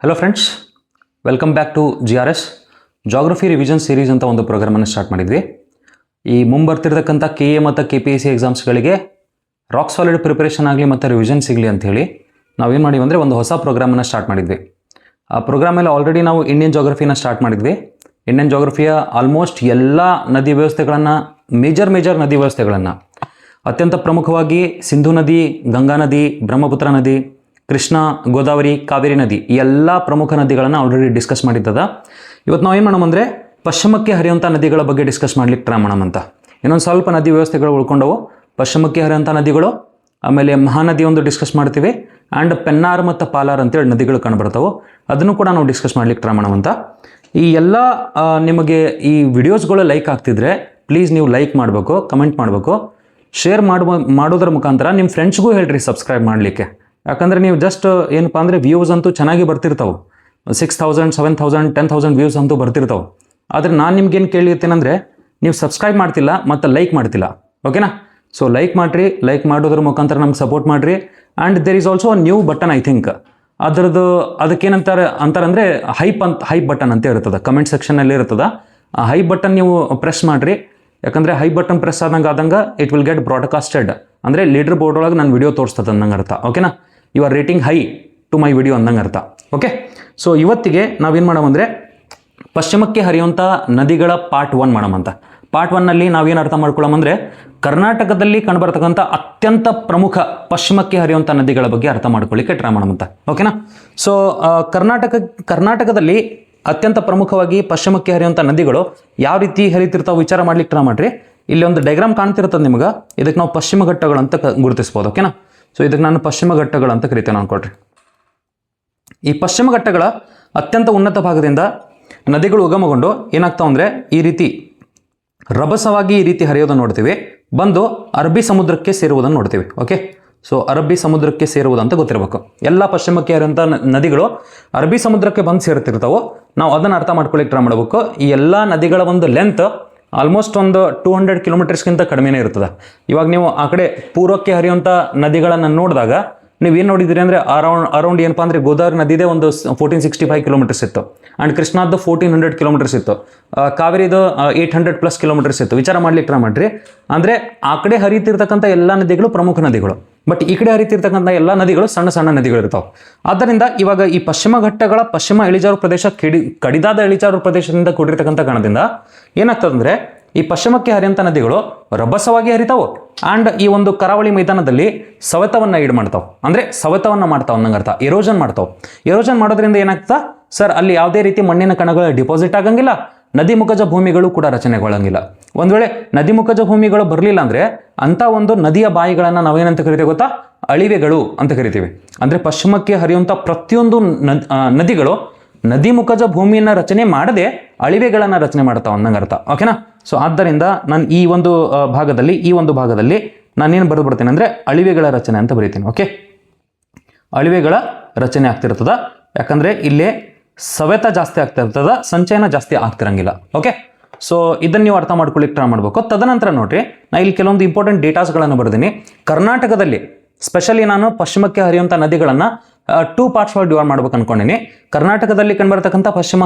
Hello friends, welcome back to GRS geography revision series ಅಂತ ಒಂದು ಪ್ರೋಗ್ರಾಮನ್ನು ಸ್ಟಾರ್ಟ್ ಮಾಡಿದ್ವಿ. ಈ ಮುಂಬರ್ತಿರ್ತಕ್ಕಂಥ KA ಮತ್ತು KPSC ಎಕ್ಸಾಮ್ಸ್ಗಳಿಗೆ ರಾಕ್ ಸಾಲಿಡ್ ಪ್ರಿಪರೇಷನ್ ಆಗಲಿ ಮತ್ತು ರಿವಿಷನ್ ಸಿಗಲಿ ಅಂಥೇಳಿ ನಾವೇನು ಮಾಡಿವಿ ಅಂದರೆ ಒಂದು ಹೊಸ ಪ್ರೋಗ್ರಾಮನ್ನು ಸ್ಟಾರ್ಟ್ ಮಾಡಿದ್ವಿ. ಆ ಪ್ರೋಗ್ರಾಮಲ್ಲಿ ಆಲ್ರೆಡಿ ನಾವು ಇಂಡಿಯನ್ ಜಾಗ್ರಫಿನ ಸ್ಟಾರ್ಟ್ ಮಾಡಿದ್ವಿ. ಇಂಡಿಯನ್ ಜಾಗ್ರಫಿಯ ಆಲ್ಮೋಸ್ಟ್ ಎಲ್ಲ ನದಿ ವ್ಯವಸ್ಥೆಗಳನ್ನು ಮೇಜರ್ ನದಿ ವ್ಯವಸ್ಥೆಗಳನ್ನು ಅತ್ಯಂತ ಪ್ರಮುಖವಾಗಿ ಸಿಂಧು ನದಿ, ಗಂಗಾ ನದಿ, ಬ್ರಹ್ಮಪುತ್ರ ನದಿ, ಕೃಷ್ಣ, ಗೋದಾವರಿ, ಕಾವೇರಿ ನದಿ ಈ ಎಲ್ಲ ಪ್ರಮುಖ ನದಿಗಳನ್ನು ಆಲ್ರೆಡಿ ಡಿಸ್ಕಸ್ ಮಾಡಿದ್ದದ. ಇವತ್ತು ನಾವು ಏನು ಮಾಡೋಣ ಅಂದರೆ ಪಶ್ಚಿಮಕ್ಕೆ ಹರಿಯುವಂಥ ನದಿಗಳ ಬಗ್ಗೆ ಡಿಸ್ಕಸ್ ಮಾಡ್ಲಿಕ್ಕೆ ಟ್ರೈ ಮಾಡೋಣ ಅಂತ. ಇನ್ನೊಂದು ಸ್ವಲ್ಪ ನದಿ ವ್ಯವಸ್ಥೆಗಳು ಉಳ್ಕೊಂಡವು. ಪಶ್ಚಿಮಕ್ಕೆ ಹರಿಯುವಂಥ ನದಿಗಳು, ಆಮೇಲೆ ಮಹಾನದಿ ಒಂದು ಡಿಸ್ಕಸ್ ಮಾಡ್ತೀವಿ, ಆ್ಯಂಡ್ ಪೆನ್ನಾರ್ ಮತ್ತು ಪಾಲಾರ್ ಅಂತೇಳಿ ನದಿಗಳು ಕಂಡುಬರ್ತವೆ. ಅದನ್ನು ಕೂಡ ನಾವು ಡಿಸ್ಕಸ್ ಮಾಡ್ಲಿಕ್ಕೆ ಟ್ರೈ ಮಾಡೋಣ ಅಂತ. ಈ ಎಲ್ಲ ನಿಮಗೆ ಈ ವಿಡಿಯೋಸ್ಗಳು ಲೈಕ್ ಆಗ್ತಿದ್ರೆ ಪ್ಲೀಸ್ ನೀವು ಲೈಕ್ ಮಾಡಬೇಕು, ಕಮೆಂಟ್ ಮಾಡಬೇಕು, ಶೇರ್ ಮಾಡೋದ್ರ ಮುಖಾಂತರ ನಿಮ್ಮ ಫ್ರೆಂಡ್ಸ್ಗೂ ಹೇಳ್ರಿ ಸಬ್ಸ್ಕ್ರೈಬ್ ಮಾಡಲಿಕ್ಕೆ. ಯಾಕಂದರೆ ನೀವು ಜಸ್ಟ್ ಏನಪ್ಪ ಅಂದರೆ ವ್ಯೂಸ್ ಅಂತೂ ಚೆನ್ನಾಗಿ ಬರ್ತಿರ್ತಾವೆ, 6,000, 7,000, 10,000 ವ್ಯೂಸ್ ಅಂತೂ ಬರ್ತಿರ್ತಾವೆ. ಆದರೆ ನಾನು ನಿಮ್ಗೇನು ಕೇಳಿರ್ತೀನಂದರೆ ನೀವು ಸಬ್ಸ್ಕ್ರೈಬ್ ಮಾಡ್ತಿಲ್ಲ ಮತ್ತು ಲೈಕ್ ಮಾಡ್ತಿಲ್ಲ. ಓಕೆನಾ? ಸೊ ಲೈಕ್ ಮಾಡಿರಿ, ಲೈಕ್ ಮಾಡೋದ್ರ ಮುಖಾಂತರ ನಮ್ಗೆ ಸಪೋರ್ಟ್ ಮಾಡಿರಿ. And there is also a new button, I think ಅಂತಾರಂದರೆ ಹೈಪ್ ಬಟನ್ ಅಂತ ಇರ್ತದೆ, ಕಮೆಂಟ್ ಸೆಕ್ಷನಲ್ಲಿ ಇರ್ತದೆ. ಆ ಹೈಪ್ ಬಟನ್ ನೀವು ಪ್ರೆಸ್ ಮಾಡಿರಿ. ಯಾಕಂದರೆ ಹೈ ಬಟನ್ ಪ್ರೆಸ್ ಆದಂಗೆ ಇಟ್ ವಿಲ್ ಗೆಟ್ ಬ್ರಾಡ್ಕಾಸ್ಟೆಡ್, ಅಂದರೆ ಲೀಡರ್ ಬೋರ್ಡ್ ಒಳಗೆ ನಾನು ವಿಡಿಯೋ ತೋರಿಸ್ತದೆ ಅಂದಂಗೆ ಅರ್ಥ. ಓಕೆನಾ? You are rating high to my video ಅಂದಂಗೆ ಅರ್ಥ. ಓಕೆ, ಸೊ ಇವತ್ತಿಗೆ ನಾವೇನು ಮಾಡೋವಂದರೆ ಪಶ್ಚಿಮಕ್ಕೆ ಹರಿಯುವಂಥ ನದಿಗಳ ಪಾರ್ಟ್ 1 ಮಾಡೋಮಂತ. ಪಾರ್ಟ್ 1ನಲ್ಲಿ ನಾವೇನು ಅರ್ಥ ಮಾಡ್ಕೊಳ್ಳೋಮಂದರೆ ಕರ್ನಾಟಕದಲ್ಲಿ ಕಂಡುಬರ್ತಕ್ಕಂಥ ಅತ್ಯಂತ ಪ್ರಮುಖ ಪಶ್ಚಿಮಕ್ಕೆ ಹರಿಯುವಂಥ ನದಿಗಳ ಬಗ್ಗೆ ಅರ್ಥ ಮಾಡ್ಕೊಳ್ಳಿಕ್ಕೆ ಟ್ರೈ ಮಾಡೋಮಂತ. ಓಕೆನಾ? ಸೊ ಕರ್ನಾಟಕದಲ್ಲಿ ಅತ್ಯಂತ ಪ್ರಮುಖವಾಗಿ ಪಶ್ಚಿಮಕ್ಕೆ ಹರಿಯುವಂಥ ನದಿಗಳು ಯಾವ ರೀತಿ ಹರಿತಿರ್ತಾವೆ ವಿಚಾರ ಮಾಡ್ಲಿಕ್ಕೆ ಟ್ರೈ ಮಾಡಿರಿ. ಇಲ್ಲಿ ಒಂದು ಡೈಗ್ರಾಮ್ ಕಾಣ್ತಿರ್ತದೆ ನಿಮಗೆ. ಇದಕ್ಕೆ ನಾವು ಪಶ್ಚಿಮ ಘಟ್ಟಗಳು ಅಂತ ಗುರುತಿಸ್ಬೋದು. ಓಕೆನಾ? ಸೊ ಇದಕ್ಕೆ ನಾನು ಪಶ್ಚಿಮ ಘಟ್ಟಗಳು ಅಂತ ಕರಿತೇನೆ ಅನ್ಕೊಳ್ರಿ. ಈ ಪಶ್ಚಿಮ ಘಟ್ಟಗಳ ಅತ್ಯಂತ ಉನ್ನತ ಭಾಗದಿಂದ ನದಿಗಳು ಉಗಮಗೊಂಡು ಏನಾಗ್ತಾವ ಅಂದರೆ ಈ ರೀತಿ ರಭಸವಾಗಿ ಈ ರೀತಿ ಹರಿಯೋದನ್ನು ನೋಡ್ತೀವಿ, ಬಂದು ಅರಬ್ಬಿ ಸಮುದ್ರಕ್ಕೆ ಸೇರುವುದನ್ನು ನೋಡ್ತೀವಿ. ಓಕೆ, ಸೊ ಅರಬ್ಬಿ ಸಮುದ್ರಕ್ಕೆ ಸೇರುವುದಂತ ಗೊತ್ತಿರಬೇಕು. ಎಲ್ಲ ಪಶ್ಚಿಮಕ್ಕೆ ಹರಿಯುವಂಥ ನದಿಗಳು ಅರಬ್ಬಿ ಸಮುದ್ರಕ್ಕೆ ಬಂದು ಸೇರ್ತಿರ್ತಾವೆ. ನಾವು ಅದನ್ನು ಅರ್ಥ ಮಾಡ್ಕೊಳ್ಳಿಕ್ಕೆ ಟ್ರೈ ಮಾಡಬೇಕು. ಈ ಎಲ್ಲ ನದಿಗಳ ಒಂದು ಲೆಂತ್ ಆಲ್ಮೋಸ್ಟ್ ಒಂದು 200 ಕಿಲೋಮೀಟರ್ಸ್ಗಿಂತ ಕಡಿಮೆನೇ ಇರ್ತದೆ. ಇವಾಗ ನೀವು ಆ ಕಡೆ ಪೂರ್ವಕ್ಕೆ ಹರಿಯುವಂಥ ನದಿಗಳನ್ನು ನೋಡಿದಾಗ ನೀವೇನು ನೋಡಿದ್ರಿ ಅಂದರೆ ಅರೌಂಡ್ ಏನಪ್ಪ ಅಂದರೆ ಗೋದಾವರಿ ನದಿದೆ ಒಂದು 1465 ಕಿಲೋಮೀಟರ್ಸ್ ಇತ್ತು, ಆ್ಯಂಡ್ ಕೃಷ್ಣಾದ್ದು 1400 ಕಿಲೋಮೀಟರ್ಸ್ ಇತ್ತು, ಕಾವೇರಿದು 800+ ಕಿಲೋಮೀಟರ್ಸ್ ಇತ್ತು. ವಿಚಾರ ಮಾಡ್ಲಿಕ್ಕೆ ಟ್ರೈ ಮಾಡಿರಿ. ಅಂದರೆ ಆ ಕಡೆ ಹರಿತಿರ್ತಕ್ಕಂಥ ಎಲ್ಲ ನದಿಗಳು ಪ್ರಮುಖ ನದಿಗಳು, ಬಟ್ ಈ ಕಡೆ ಹರಿತಿರ್ತಕ್ಕಂಥ ಎಲ್ಲ ನದಿಗಳು ಸಣ್ಣ ನದಿಗಳು ಇರ್ತಾವೆ. ಆದ್ದರಿಂದ ಇವಾಗ ಈ ಪಶ್ಚಿಮ ಘಟ್ಟಗಳ ಪಶ್ಚಿಮ ಇಳಿಜಾರು ಪ್ರದೇಶ ಕಡಿದಾದ ಇಳಿಜಾರು ಪ್ರದೇಶದಿಂದ ಕೂಡಿರ್ತಕ್ಕಂಥ ಕಾರಣದಿಂದ ಏನಾಗ್ತದಂದರೆ ಈ ಪಶ್ಚಿಮಕ್ಕೆ ಹರಿಯಂಥ ನದಿಗಳು ರಭಸವಾಗಿ ಹರಿತಾವೆ, ಆ್ಯಂಡ್ ಈ ಒಂದು ಕರಾವಳಿ ಮೈದಾನದಲ್ಲಿ ಸವೆತವನ್ನು ಈಡು ಮಾಡ್ತಾವೆ. ಅಂದರೆ ಸವೆತವನ್ನು ಮಾಡ್ತಾವೆ ಅನ್ನಂಗೆ ಅರ್ಥ. ಎರೋಷನ್ ಮಾಡ್ತಾವೆ. ಎರೋಷನ್ ಮಾಡೋದ್ರಿಂದ ಏನಾಗ್ತಾ ಸರ್, ಅಲ್ಲಿ ಯಾವುದೇ ರೀತಿ ಮಣ್ಣಿನ ಕಣಗಳು ಡಿಪಾಸಿಟ್ ಆಗಂಗಿಲ್ಲ, ನದಿ ಮುಖಜ ಭೂಮಿಗಳು ಕೂಡ ರಚನೆಗೊಳ್ಳಂಗಿಲ್ಲ. ಒಂದು ವೇಳೆ ನದಿ ಮುಖಜ ಭೂಮಿಗಳು ಬರಲಿಲ್ಲ ಅಂದರೆ ಅಂಥ ಒಂದು ನದಿಯ ಬಾಯಿಗಳನ್ನು ನಾವೇನಂತ ಕರಿತೀವಿ ಗೊತ್ತಾ? ಅಳಿವೆಗಳು ಅಂತ ಕರಿತೀವಿ. ಅಂದರೆ ಪಶ್ಚಿಮಕ್ಕೆ ಹರಿಯುವಂಥ ಪ್ರತಿಯೊಂದು ನದಿಗಳು ನದಿ ಮುಖಜ ಭೂಮಿಯನ್ನು ರಚನೆ ಮಾಡದೆ ಅಳಿವೆಗಳನ್ನು ರಚನೆ ಮಾಡ್ತಾವೆ ಅನ್ನಂಗೆ ಅರ್ಥ. ಓಕೆನಾ? ಸೊ ಆದ್ದರಿಂದ ನಾನು ಈ ಒಂದು ಭಾಗದಲ್ಲಿ ನಾನೇನು ಬರೆದು ಬಿಡ್ತೀನಿ ಅಂದರೆ ಅಳಿವೆಗಳ ರಚನೆ ಅಂತ ಬರೀತೀನಿ. ಓಕೆ, ಅಳಿವೆಗಳ ರಚನೆ ಆಗ್ತಿರ್ತದ. ಯಾಕಂದರೆ ಇಲ್ಲೇ ಸವೆತ ಜಾಸ್ತಿ ಆಗ್ತಾ ಇರ್ತದ, ಸಂಚಯನ ಜಾಸ್ತಿ ಆಗ್ತಿರಂಗಿಲ್ಲ. ಓಕೆ, ಸೊ ಇದನ್ನು ನೀವು ಅರ್ಥ ಮಾಡ್ಕೊಳ್ಳಿಕ್ಕೆ ಟ್ರೈ ಮಾಡಬೇಕು. ತದನಂತರ ನೋಡ್ರಿ, ನಾನು ಇಲ್ಲಿ ಕೆಲವೊಂದು ಇಂಪಾರ್ಟೆಂಟ್ ಡೇಟಾಸ್ಗಳನ್ನು ಬರ್ತೀನಿ. ಕರ್ನಾಟಕದಲ್ಲಿ ಸ್ಪೆಷಲಿ ನಾನು ಪಶ್ಚಿಮಕ್ಕೆ ಹರಿಯುವಂಥ ನದಿಗಳನ್ನು 2 ಪಾರ್ಟ್ಸ್ ಒಳಗೆ ಡಿವೈಡ್ ಮಾಡ್ಬೇಕು ಅನ್ಕೊಂಡಿನಿ. ಕರ್ನಾಟಕದಲ್ಲಿ ಕಂಡುಬರ್ತಕ್ಕಂಥ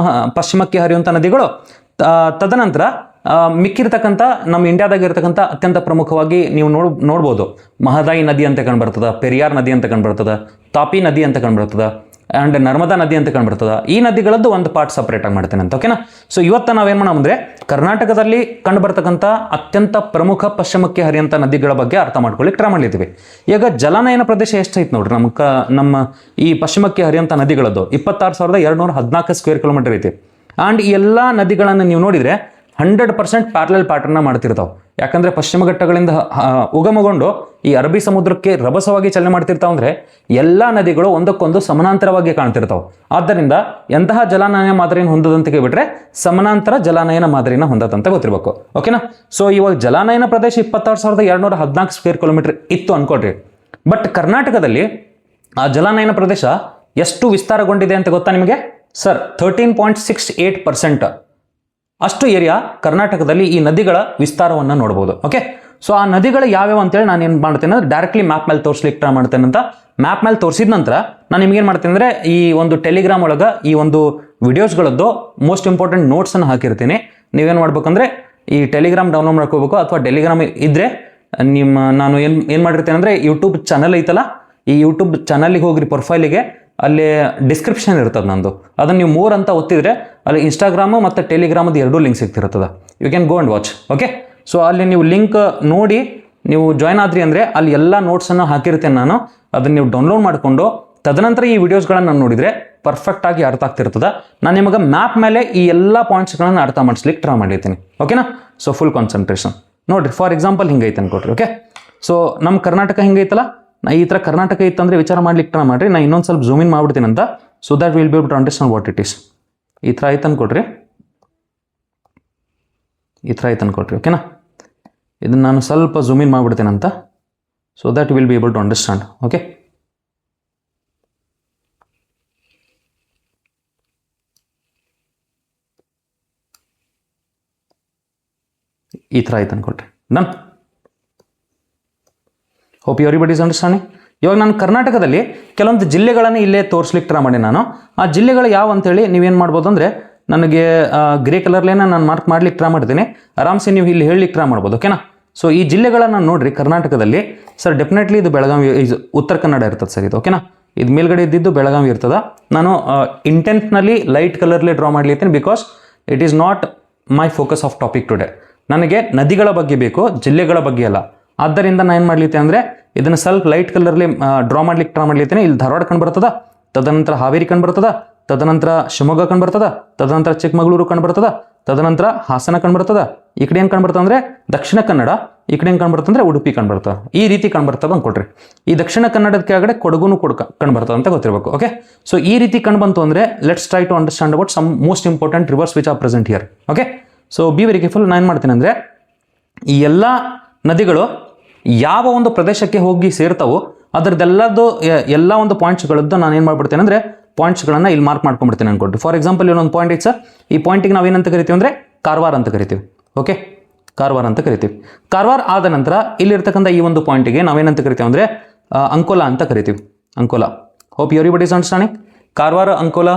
ಪಶ್ಚಿಮಕ್ಕೆ ಹರಿಯುವಂಥ ನದಿಗಳು, ತದನಂತರ ಮಿಕ್ಕಿರ್ತಕ್ಕಂಥ ನಮ್ಮ ಇಂಡಿಯಾದಾಗ ಇರತಕ್ಕಂಥ ಅತ್ಯಂತ ಪ್ರಮುಖವಾಗಿ ನೀವು ನೋಡ್ಬೋದು ಮಹದಾಯಿ ನದಿ ಅಂತ ಕಂಡುಬರ್ತದೆ, ಪೆರಿಯಾರ್ ನದಿ ಅಂತ ಕಂಡುಬರ್ತದೆ, ತಾಪಿ ನದಿ ಅಂತ ಕಂಡುಬರ್ತದೆ, ಆ್ಯಂಡ್ ನರ್ಮದಾ ನದಿ ಅಂತ ಕಂಡುಬರ್ತದೆ. ಈ ನದಿಗಳದ್ದು ಒಂದು ಪಾರ್ಟ್ ಸಪ್ರೇಟಾಗಿ ಮಾಡ್ತೇನೆ ಅಂತ. ಓಕೆನಾ? ಸೊ ಇವತ್ತು ನಾವೇನು ಮಾಡೋಣ ಅಂದರೆ ಕರ್ನಾಟಕದಲ್ಲಿ ಕಂಡುಬರ್ತಕ್ಕಂಥ ಅತ್ಯಂತ ಪ್ರಮುಖ ಪಶ್ಚಿಮಕ್ಕೆ ಹರಿಯುವಂಥ ನದಿಗಳ ಬಗ್ಗೆ ಅರ್ಥ ಮಾಡ್ಕೊಳ್ಳಿಕ್ಕೆ ಟ್ರೈ ಮಾಡಿದ್ದೀವಿ. ಈಗ ಜಲಾನಯನ ಪ್ರದೇಶ ಎಷ್ಟೈತೆ ನೋಡ್ರಿ ನಮ್ಮ ಈ ಪಶ್ಚಿಮಕ್ಕೆ ಹರಿಯುವಂಥ ನದಿಗಳದ್ದು 26,214 ಸ್ಕ್ವೇರ್ ಕಿಲೋಮೀಟರ್ ಐತಿ. ಆ್ಯಂಡ್ ಈ ಎಲ್ಲ ನದಿಗಳನ್ನು ನೀವು ನೋಡಿದರೆ 100% ಪ್ಯಾರಲಲ್ ಪ್ಯಾಟರ್ನ ಮಾಡ್ತಿರ್ತಾವೆ. ಯಾಕಂದರೆ ಪಶ್ಚಿಮ ಘಟ್ಟಗಳಿಂದ ಉಗಮಗೊಂಡು ಈ ಅರಬ್ಬಿ ಸಮುದ್ರಕ್ಕೆ ರಭಸವಾಗಿ ಚಲನೆ ಮಾಡ್ತಿರ್ತಾವೆ. ಅಂದರೆ ಎಲ್ಲ ನದಿಗಳು ಒಂದಕ್ಕೊಂದು ಸಮಾನಾಂತರವಾಗಿ ಕಾಣ್ತಿರ್ತಾವೆ. ಆದ್ದರಿಂದ ಎಂತಹ ಜಲಾನಯನ ಮಾದರಿಯನ್ನು ಹೊಂದದಂತ ಬಿಟ್ಟರೆ ಸಮಾನಾಂತರ ಜಲಾನಯನ ಮಾದರಿನ ಹೊಂದದಂತ ಗೊತ್ತಿರಬೇಕು. ಓಕೆನಾ? ಸೊ ಇವಾಗ ಜಲಾನಯನ ಪ್ರದೇಶ 26,214 ಸ್ಕ್ವೇರ್ ಕಿಲೋಮೀಟರ್ ಇತ್ತು ಅನ್ಕೊಳ್ರಿ. ಬಟ್ ಕರ್ನಾಟಕದಲ್ಲಿ ಆ ಜಲಾನಯನ ಪ್ರದೇಶ ಎಷ್ಟು ವಿಸ್ತಾರಗೊಂಡಿದೆ ಅಂತ ಗೊತ್ತಾ ನಿಮಗೆ? ಸರ್, 13.68% ಅಷ್ಟು ಏರಿಯಾ ಕರ್ನಾಟಕದಲ್ಲಿ ಈ ನದಿಗಳ ವಿಸ್ತಾರವನ್ನು ನೋಡ್ಬೋದು. ಓಕೆ, ಸೊ ಆ ನದಿಗಳು ಯಾವ್ಯಾವ ಅಂತೇಳಿ ನಾನು ಏನು ಮಾಡ್ತೇನೆ ಅಂದ್ರೆ ಡೈರೆಕ್ಟ್ಲಿ ಮ್ಯಾಪ್ ಮೇಲೆ ತೋರಿಸ್ಲಿಕ್ಕೆ ಟ್ರೈ ಮಾಡ್ತೇನೆ ಅಂತ. ಮ್ಯಾಪ್ ಮೇಲೆ ತೋರಿಸಿದ ನಂತರ ನಾನು ನಿಮ್ಗೆ ಏನು ಮಾಡ್ತೇನೆ ಅಂದರೆ ಈ ಒಂದು ಟೆಲಿಗ್ರಾಮ್ ಒಳಗೆ ಈ ಒಂದು ವಿಡಿಯೋಸ್ಗಳದ್ದು ಮೋಸ್ಟ್ ಇಂಪಾರ್ಟೆಂಟ್ ನೋಟ್ಸನ್ನು ಹಾಕಿರ್ತೀನಿ. ನೀವೇನು ಮಾಡ್ಬೇಕಂದ್ರೆ ಈ ಟೆಲಿಗ್ರಾಮ್ ಡೌನ್ಲೋಡ್ ಮಾಡ್ಕೋಬೇಕು, ಅಥವಾ ಟೆಲಿಗ್ರಾಮ್ ಇದ್ದರೆ ನಾನು ಏನು ಮಾಡಿರ್ತೇನೆ ಅಂದರೆ ಯೂಟ್ಯೂಬ್ ಚಾನಲ್ ಐತಲ್ಲ, ಈ ಯೂಟ್ಯೂಬ್ ಚಾನಲ್ಗೆ ಹೋಗ್ರಿ, ಪ್ರೊಫೈಲಿಗೆ ಅಲ್ಲಿ ಡಿಸ್ಕ್ರಿಪ್ಷನ್ ಇರ್ತದೆ ನಂದು, ಅದನ್ನು ನೀವು ಮೋರ್ ಅಂತ ಒತ್ತಿದ್ರೆ ಅಲ್ಲಿ ಇನ್ಸ್ಟಾಗ್ರಾಮು ಮತ್ತು ಟೆಲಿಗ್ರಾಮದು ಎರಡೂ ಲಿಂಕ್ ಸಿಗ್ತಿರ್ತದೆ. You can go and watch. Okay, so ಅಲ್ಲಿ ನೀವು ಲಿಂಕ್ ನೋಡಿ ನೀವು ಜಾಯ್ನ್ ಆದ್ರಿ ಅಂದರೆ ಅಲ್ಲಿ ಎಲ್ಲ ನೋಟ್ಸನ್ನು ಹಾಕಿರ್ತೇನೆ ನಾನು, ಅದನ್ನು ನೀವು ಡೌನ್ಲೋಡ್ ಮಾಡಿಕೊಂಡು ತದನಂತರ ಈ ವಿಡಿಯೋಸ್ಗಳನ್ನು ನೋಡಿದರೆ ಪರ್ಫೆಕ್ಟಾಗಿ ಅರ್ಥ ಆಗ್ತಿರ್ತದೆ. ನಾನು ನಿಮಗೆ ಮ್ಯಾಪ್ ಮೇಲೆ ಈ ಎಲ್ಲ ಪಾಯಿಂಟ್ಸ್ಗಳನ್ನು ಅರ್ಥ ಮಾಡಿಸ್ಲಿಕ್ಕೆ ಟ್ರೈ ಮಾಡಿರ್ತೀನಿ. ಓಕೆನಾ? ಸೊ ಫುಲ್ ಕಾನ್ಸಂಟ್ರೇಷನ್ ನೋಡಿರಿ. ಫಾರ್ ಎಕ್ಸಾಂಪಲ್ ಹಿಂಗೈತೆ ಅನ್ಕೊಟ್ರಿ. ಓಕೆ, ಸೊ ನಮ್ಮ ಕರ್ನಾಟಕ ಹಿಂಗೈತಲ್ಲ, ನಾ ಈ ಥರ ಕರ್ನಾಟಕ ಇತ್ತಂದರೆ ವಿಚಾರ ಮಾಡ್ಲಿಕ್ಕೆ ಟ್ರೈ ಮಾಡಿರಿ. ನಾನು ಇನ್ನೊಂದು ಸ್ವಲ್ಪ ಝೂಮ್ ಇನ್ ಮಾಡ್ಬಿಡ್ತೀನಿ ಅಂತ, so that will be able to understand what it is. ಈ ಥರ ಆಯ್ತು ಅನ್ಕೊಟ್ರಿ, ಈ ಥರ ಆಯ್ತು ಅನ್ಕೊಟ್ರಿ. ಓಕೆನಾ? ಇದನ್ನು ನಾನು ಸ್ವಲ್ಪ ಝೂಮ್ ಇನ್ ಮಾಡಿಬಿಡ್ತೇನೆ ಅಂತ, so that will be able to understand. Okay, ಈ ಥರ ಆಯ್ತು ಅನ್ಕೊಟ್ರಿ. Done. Hope everybody is understanding. ಇವಾಗ ನಾನು ಕರ್ನಾಟಕದಲ್ಲಿ ಕೆಲವೊಂದು ಜಿಲ್ಲೆಗಳನ್ನು ಇಲ್ಲೇ ತೋರಿಸ್ಲಿಕ್ಕೆ ಟ್ರೈ ಮಾಡಿ. ನಾನು ಆ ಜಿಲ್ಲೆಗಳು ಯಾವ ಅಂತೇಳಿ ನೀವೇನು ಮಾಡ್ಬೋದು ಅಂದರೆ ನನಗೆ ಗ್ರೇ ಕಲರ್ಲೇನ ನಾನು ಮಾರ್ಕ್ ಮಾಡ್ಲಿಕ್ಕೆ ಟ್ರೈ ಮಾಡ್ತೀನಿ, ಆರಾಮ್ಸೆ ನೀವು ಇಲ್ಲಿ ಹೇಳಲಿಕ್ಕೆ ಟ್ರೈ ಮಾಡ್ಬೋದು. ಓಕೆನಾ? ಸೊ ಈ ಜಿಲ್ಲೆಗಳನ್ನು ನೋಡಿರಿ ಕರ್ನಾಟಕದಲ್ಲಿ. ಸರ್ ಡೆಫಿನೆಟ್ಲಿ ಇದು ಬೆಳಗಾವಿ, ಇದು ಉತ್ತರ ಕನ್ನಡ ಇರ್ತದೆ ಸರ್ ಇದು. ಓಕೆನಾ? ಇದು ಮೇಲ್ಗಡೆ ಇದ್ದಿದ್ದು ಬೆಳಗಾವಿ ಇರ್ತದೆ. ನಾನು ಇಂಟೆನ್ಟ್ನಲ್ಲಿ ಲೈಟ್ ಕಲರ್ಲಿ ಡ್ರಾ ಮಾಡ್ಲಿರ್ತೀನಿ, because it is not my focus of topic today. ನನಗೆ ನದಿಗಳ ಬಗ್ಗೆ ಬೇಕು, ಜಿಲ್ಲೆಗಳ ಬಗ್ಗೆ ಅಲ್ಲ. ಆದ್ದರಿಂದ ನಾನು ಏನು ಮಾಡ್ಲಿತ್ತೇನೆ ಅಂದರೆ ಇದನ್ನು ಸ್ವಲ್ಪ ಲೈಟ್ ಕಲರ್ಲಿ ಡ್ರಾ ಮಾಡ್ಲಿಕ್ಕೆ ಟ್ರೈ ಮಾಡ್ಲಿತ್ತೇನೆ. ಇಲ್ಲಿ ಧಾರವಾಡ ಕಂಡು ಬರ್ತದ, ತದನಂತರ ಹಾವೇರಿ ಕಂಡು ಬರ್ತದ, ತದನಂತರ ಶಿವಮೊಗ್ಗ ಕಂಡು ಬರ್ತದ, ತದನಂತರ ಚಿಕ್ಕಮಗಳೂರು ಕಂಡು ಬರ್ತದ, ತದನಂತರ ಹಾಸನ ಕಂಡು ಬರ್ತದ. ಈ ಕಡೆ ಏನು ಕಂಡು ಬರ್ತದೆ ಅಂದರೆ ದಕ್ಷಿಣ ಕನ್ನಡ, ಈ ಕಡೆ ಏನು ಕಂಡು ಬರ್ತದೆ ಅಂದರೆ ಉಡುಪಿ ಕಂಡು ಬರ್ತದೆ. ಈ ರೀತಿ ಕಂಡು ಬರ್ತದೆ ಅಂದ್ಕೊಟ್ರಿ. ಈ ದಕ್ಷಿಣ ಕನ್ನಡದ ಕೆಳಗಡೆ ಕೊಡಗುನು ಕಂಡು ಬರ್ತದೆ ಅಂತ ಗೊತ್ತಿರಬೇಕು. ಓಕೆ, ಸೊ ಈ ರೀತಿ ಕಂಡು ಬಂತು ಅಂದರೆ let's try to understand about some most important rivers which are present here. Okay, so be very careful. ನಾನು ಏನು ಮಾಡ್ತೀನಿ ಅಂದರೆ ಈ ಎಲ್ಲ ನದಿಗಳು ಯಾವ ಒಂದು ಪ್ರದೇಶಕ್ಕೆ ಹೋಗಿ ಸೇರ್ತಾವೋ ಅದರದ್ದೆಲ್ಲದು ಎಲ್ಲ ಒಂದು ಪಾಯಿಂಟ್ಸ್ಗಳದ್ದು ನಾನು ಏನು ಮಾಡ್ಬಿಡ್ತೇನೆ ಅಂದರೆ ಪಾಯಿಂಟ್ಸ್ಗಳನ್ನು ಇಲ್ಲಿ ಮಾರ್ಕ್ ಮಾಡ್ಕೊಂಡ್ಬಿಡ್ತೇನೆ ಅನ್ಕೊಟ್ಟು. ಫಾರ್ ಎಕ್ಸಾಂಪಲ್ ಇನ್ನೊಂದು ಪಾಯಿಂಟ್ ಐತೆ ಸರ್, ಈ ಪಾಯಿಂಟಿಗೆ ನಾವೇನಂತ ಕರಿತೀವಿ ಅಂದರೆ ಕಾರವಾರ ಅಂತ ಕರಿತೀವಿ. ಓಕೆ, ಕಾರವಾರ ಅಂತ ಕರಿತೀವಿ. ಕಾರವಾರ ಆದ ನಂತರ ಇಲ್ಲಿರ್ತಕ್ಕಂಥ ಈ ಒಂದು ಪಾಯಿಂಟಿಗೆ ನಾವೇನಂತ ಕರಿತೀವಿ ಅಂದರೆ ಅಂಕೋಲಾ ಅಂತ ಕರಿತೀವಿ. Ankola. Hope everybody is understanding. Karwar, Ankola,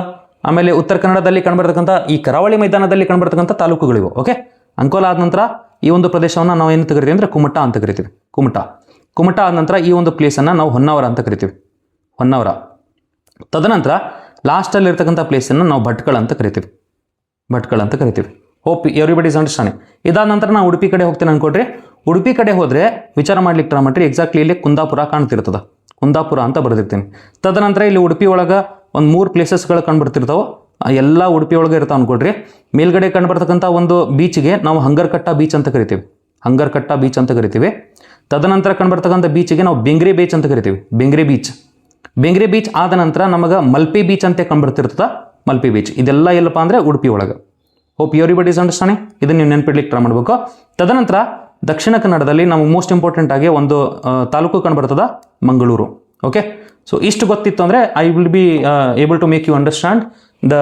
ಆಮೇಲೆ ಉತ್ತರ ಕನ್ನಡದಲ್ಲಿ ಕಂಡುಬರ್ತಕ್ಕಂಥ ಈ ಕರಾವಳಿ ಮೈದಾನದಲ್ಲಿ ಕಂಡುಬರ್ತಕ್ಕಂಥ ತಾಲೂಕುಗಳಿವು. ಓಕೆ, ಅಂಕೋಲಾ ಆದ ನಂತರ ಈ ಒಂದು ಪ್ರದೇಶವನ್ನು ನಾವು ಏನಂತ ಕರಿತೀವಿ ಅಂದರೆ ಕುಮಟಾ ಅಂತ ಕರಿತೀವಿ. ಕುಮಟಾ ಆದ ನಂತರ ಈ ಒಂದು ಪ್ಲೇಸನ್ನು ನಾವು ಹೊನ್ನಾವರ ಅಂತ ಕರಿತೀವಿ. ಹೊನ್ನಾವರ. ತದನಂತರ ಲಾಸ್ಟಲ್ಲಿ ಇರ್ತಕ್ಕಂಥ ಪ್ಲೇಸನ್ನು ನಾವು ಭಟ್ಕಳ ಅಂತ ಕರಿತೀವಿ. ಭಟ್ಕಳ ಅಂತ ಕರಿತೀವಿ. Hope everybody is understanding. ಇದಾದ ನಂತರ ನಾವು ಉಡುಪಿ ಕಡೆ ಹೋಗ್ತೀನಿ ಅನ್ಕೊಡ್ರಿ. ಉಡುಪಿ ಕಡೆ ಹೋದರೆ ವಿಚಾರ ಮಾಡ್ಲಿಕ್ಕೆ ಟ್ರೈ ಮಾಡ್ರಿ. ಎಕ್ಸಾಕ್ಟ್ಲಿ ಇಲ್ಲಿ ಕುಂದಾಪುರ ಕಾಣ್ತಿರ್ತದೆ, ಕುಂದಾಪುರ ಅಂತ ಬರೆದಿರ್ತೀನಿ. ತದನಂತರ ಇಲ್ಲಿ ಉಡುಪಿ ಒಳಗೆ ಒಂದು 3 ಪ್ಲೇಸಸ್ಗಳು ಕಂಡುಬರ್ತಿರ್ತಾವೆ. ಎಲ್ಲ ಉಡುಪಿ ಒಳಗೆ ಇರ್ತಾವೆ ಅನ್ಕೊಡ್ರಿ. ಮೇಲ್ಗಡೆ ಕಂಡುಬರ್ತಕ್ಕಂಥ ಒಂದು ಬೀಚ್ಗೆ ನಾವು ಹಂಗರಕಟ್ಟ ಬೀಚ್ ಅಂತ ಕರಿತೀವಿ. ಹಂಗರಕಟ್ಟ ಬೀಚ್ ಅಂತ ಕರಿತೀವಿ. ತದನಂತರ ಕಂಡುಬರ್ತಕ್ಕಂಥ ಬೀಚ್ಗೆ ನಾವು ಬೆಂಗ್ರೆ ಬೀಚ್ ಅಂತ ಕರಿತೀವಿ. ಬೆಂಗ್ರೆ ಬೀಚ್. ಬೆಂಗ್ರೆ ಬೀಚ್ ಆದ ನಂತರ ನಮಗೆ ಮಲ್ಪೆ ಬೀಚ್ ಅಂತ ಕಂಡುಬರ್ತಿರ್ತದೆ. ಮಲ್ಪೆ ಬೀಚ್. ಇದೆಲ್ಲ ಎಲ್ಲಪ್ಪ ಅಂದರೆ ಉಡುಪಿ ಒಳಗೆ. Hope everybody is understanding. ಇದನ್ನು ನೀವು ನೆನ್ಪಿಡ್ಲಿಕ್ಕೆ ಟ್ರೈ ಮಾಡಬೇಕು. ತದನಂತರ ದಕ್ಷಿಣ ಕನ್ನಡದಲ್ಲಿ ನಮಗೆ ಮೋಸ್ಟ್ ಇಂಪಾರ್ಟೆಂಟ್ ಆಗಿ ಒಂದು ತಾಲೂಕು ಕಂಡುಬರ್ತದೆ, ಮಂಗಳೂರು. ಓಕೆ, ಸೊ ಇಷ್ಟು ಗೊತ್ತಿತ್ತು ಅಂದರೆ I will be able to make you understand the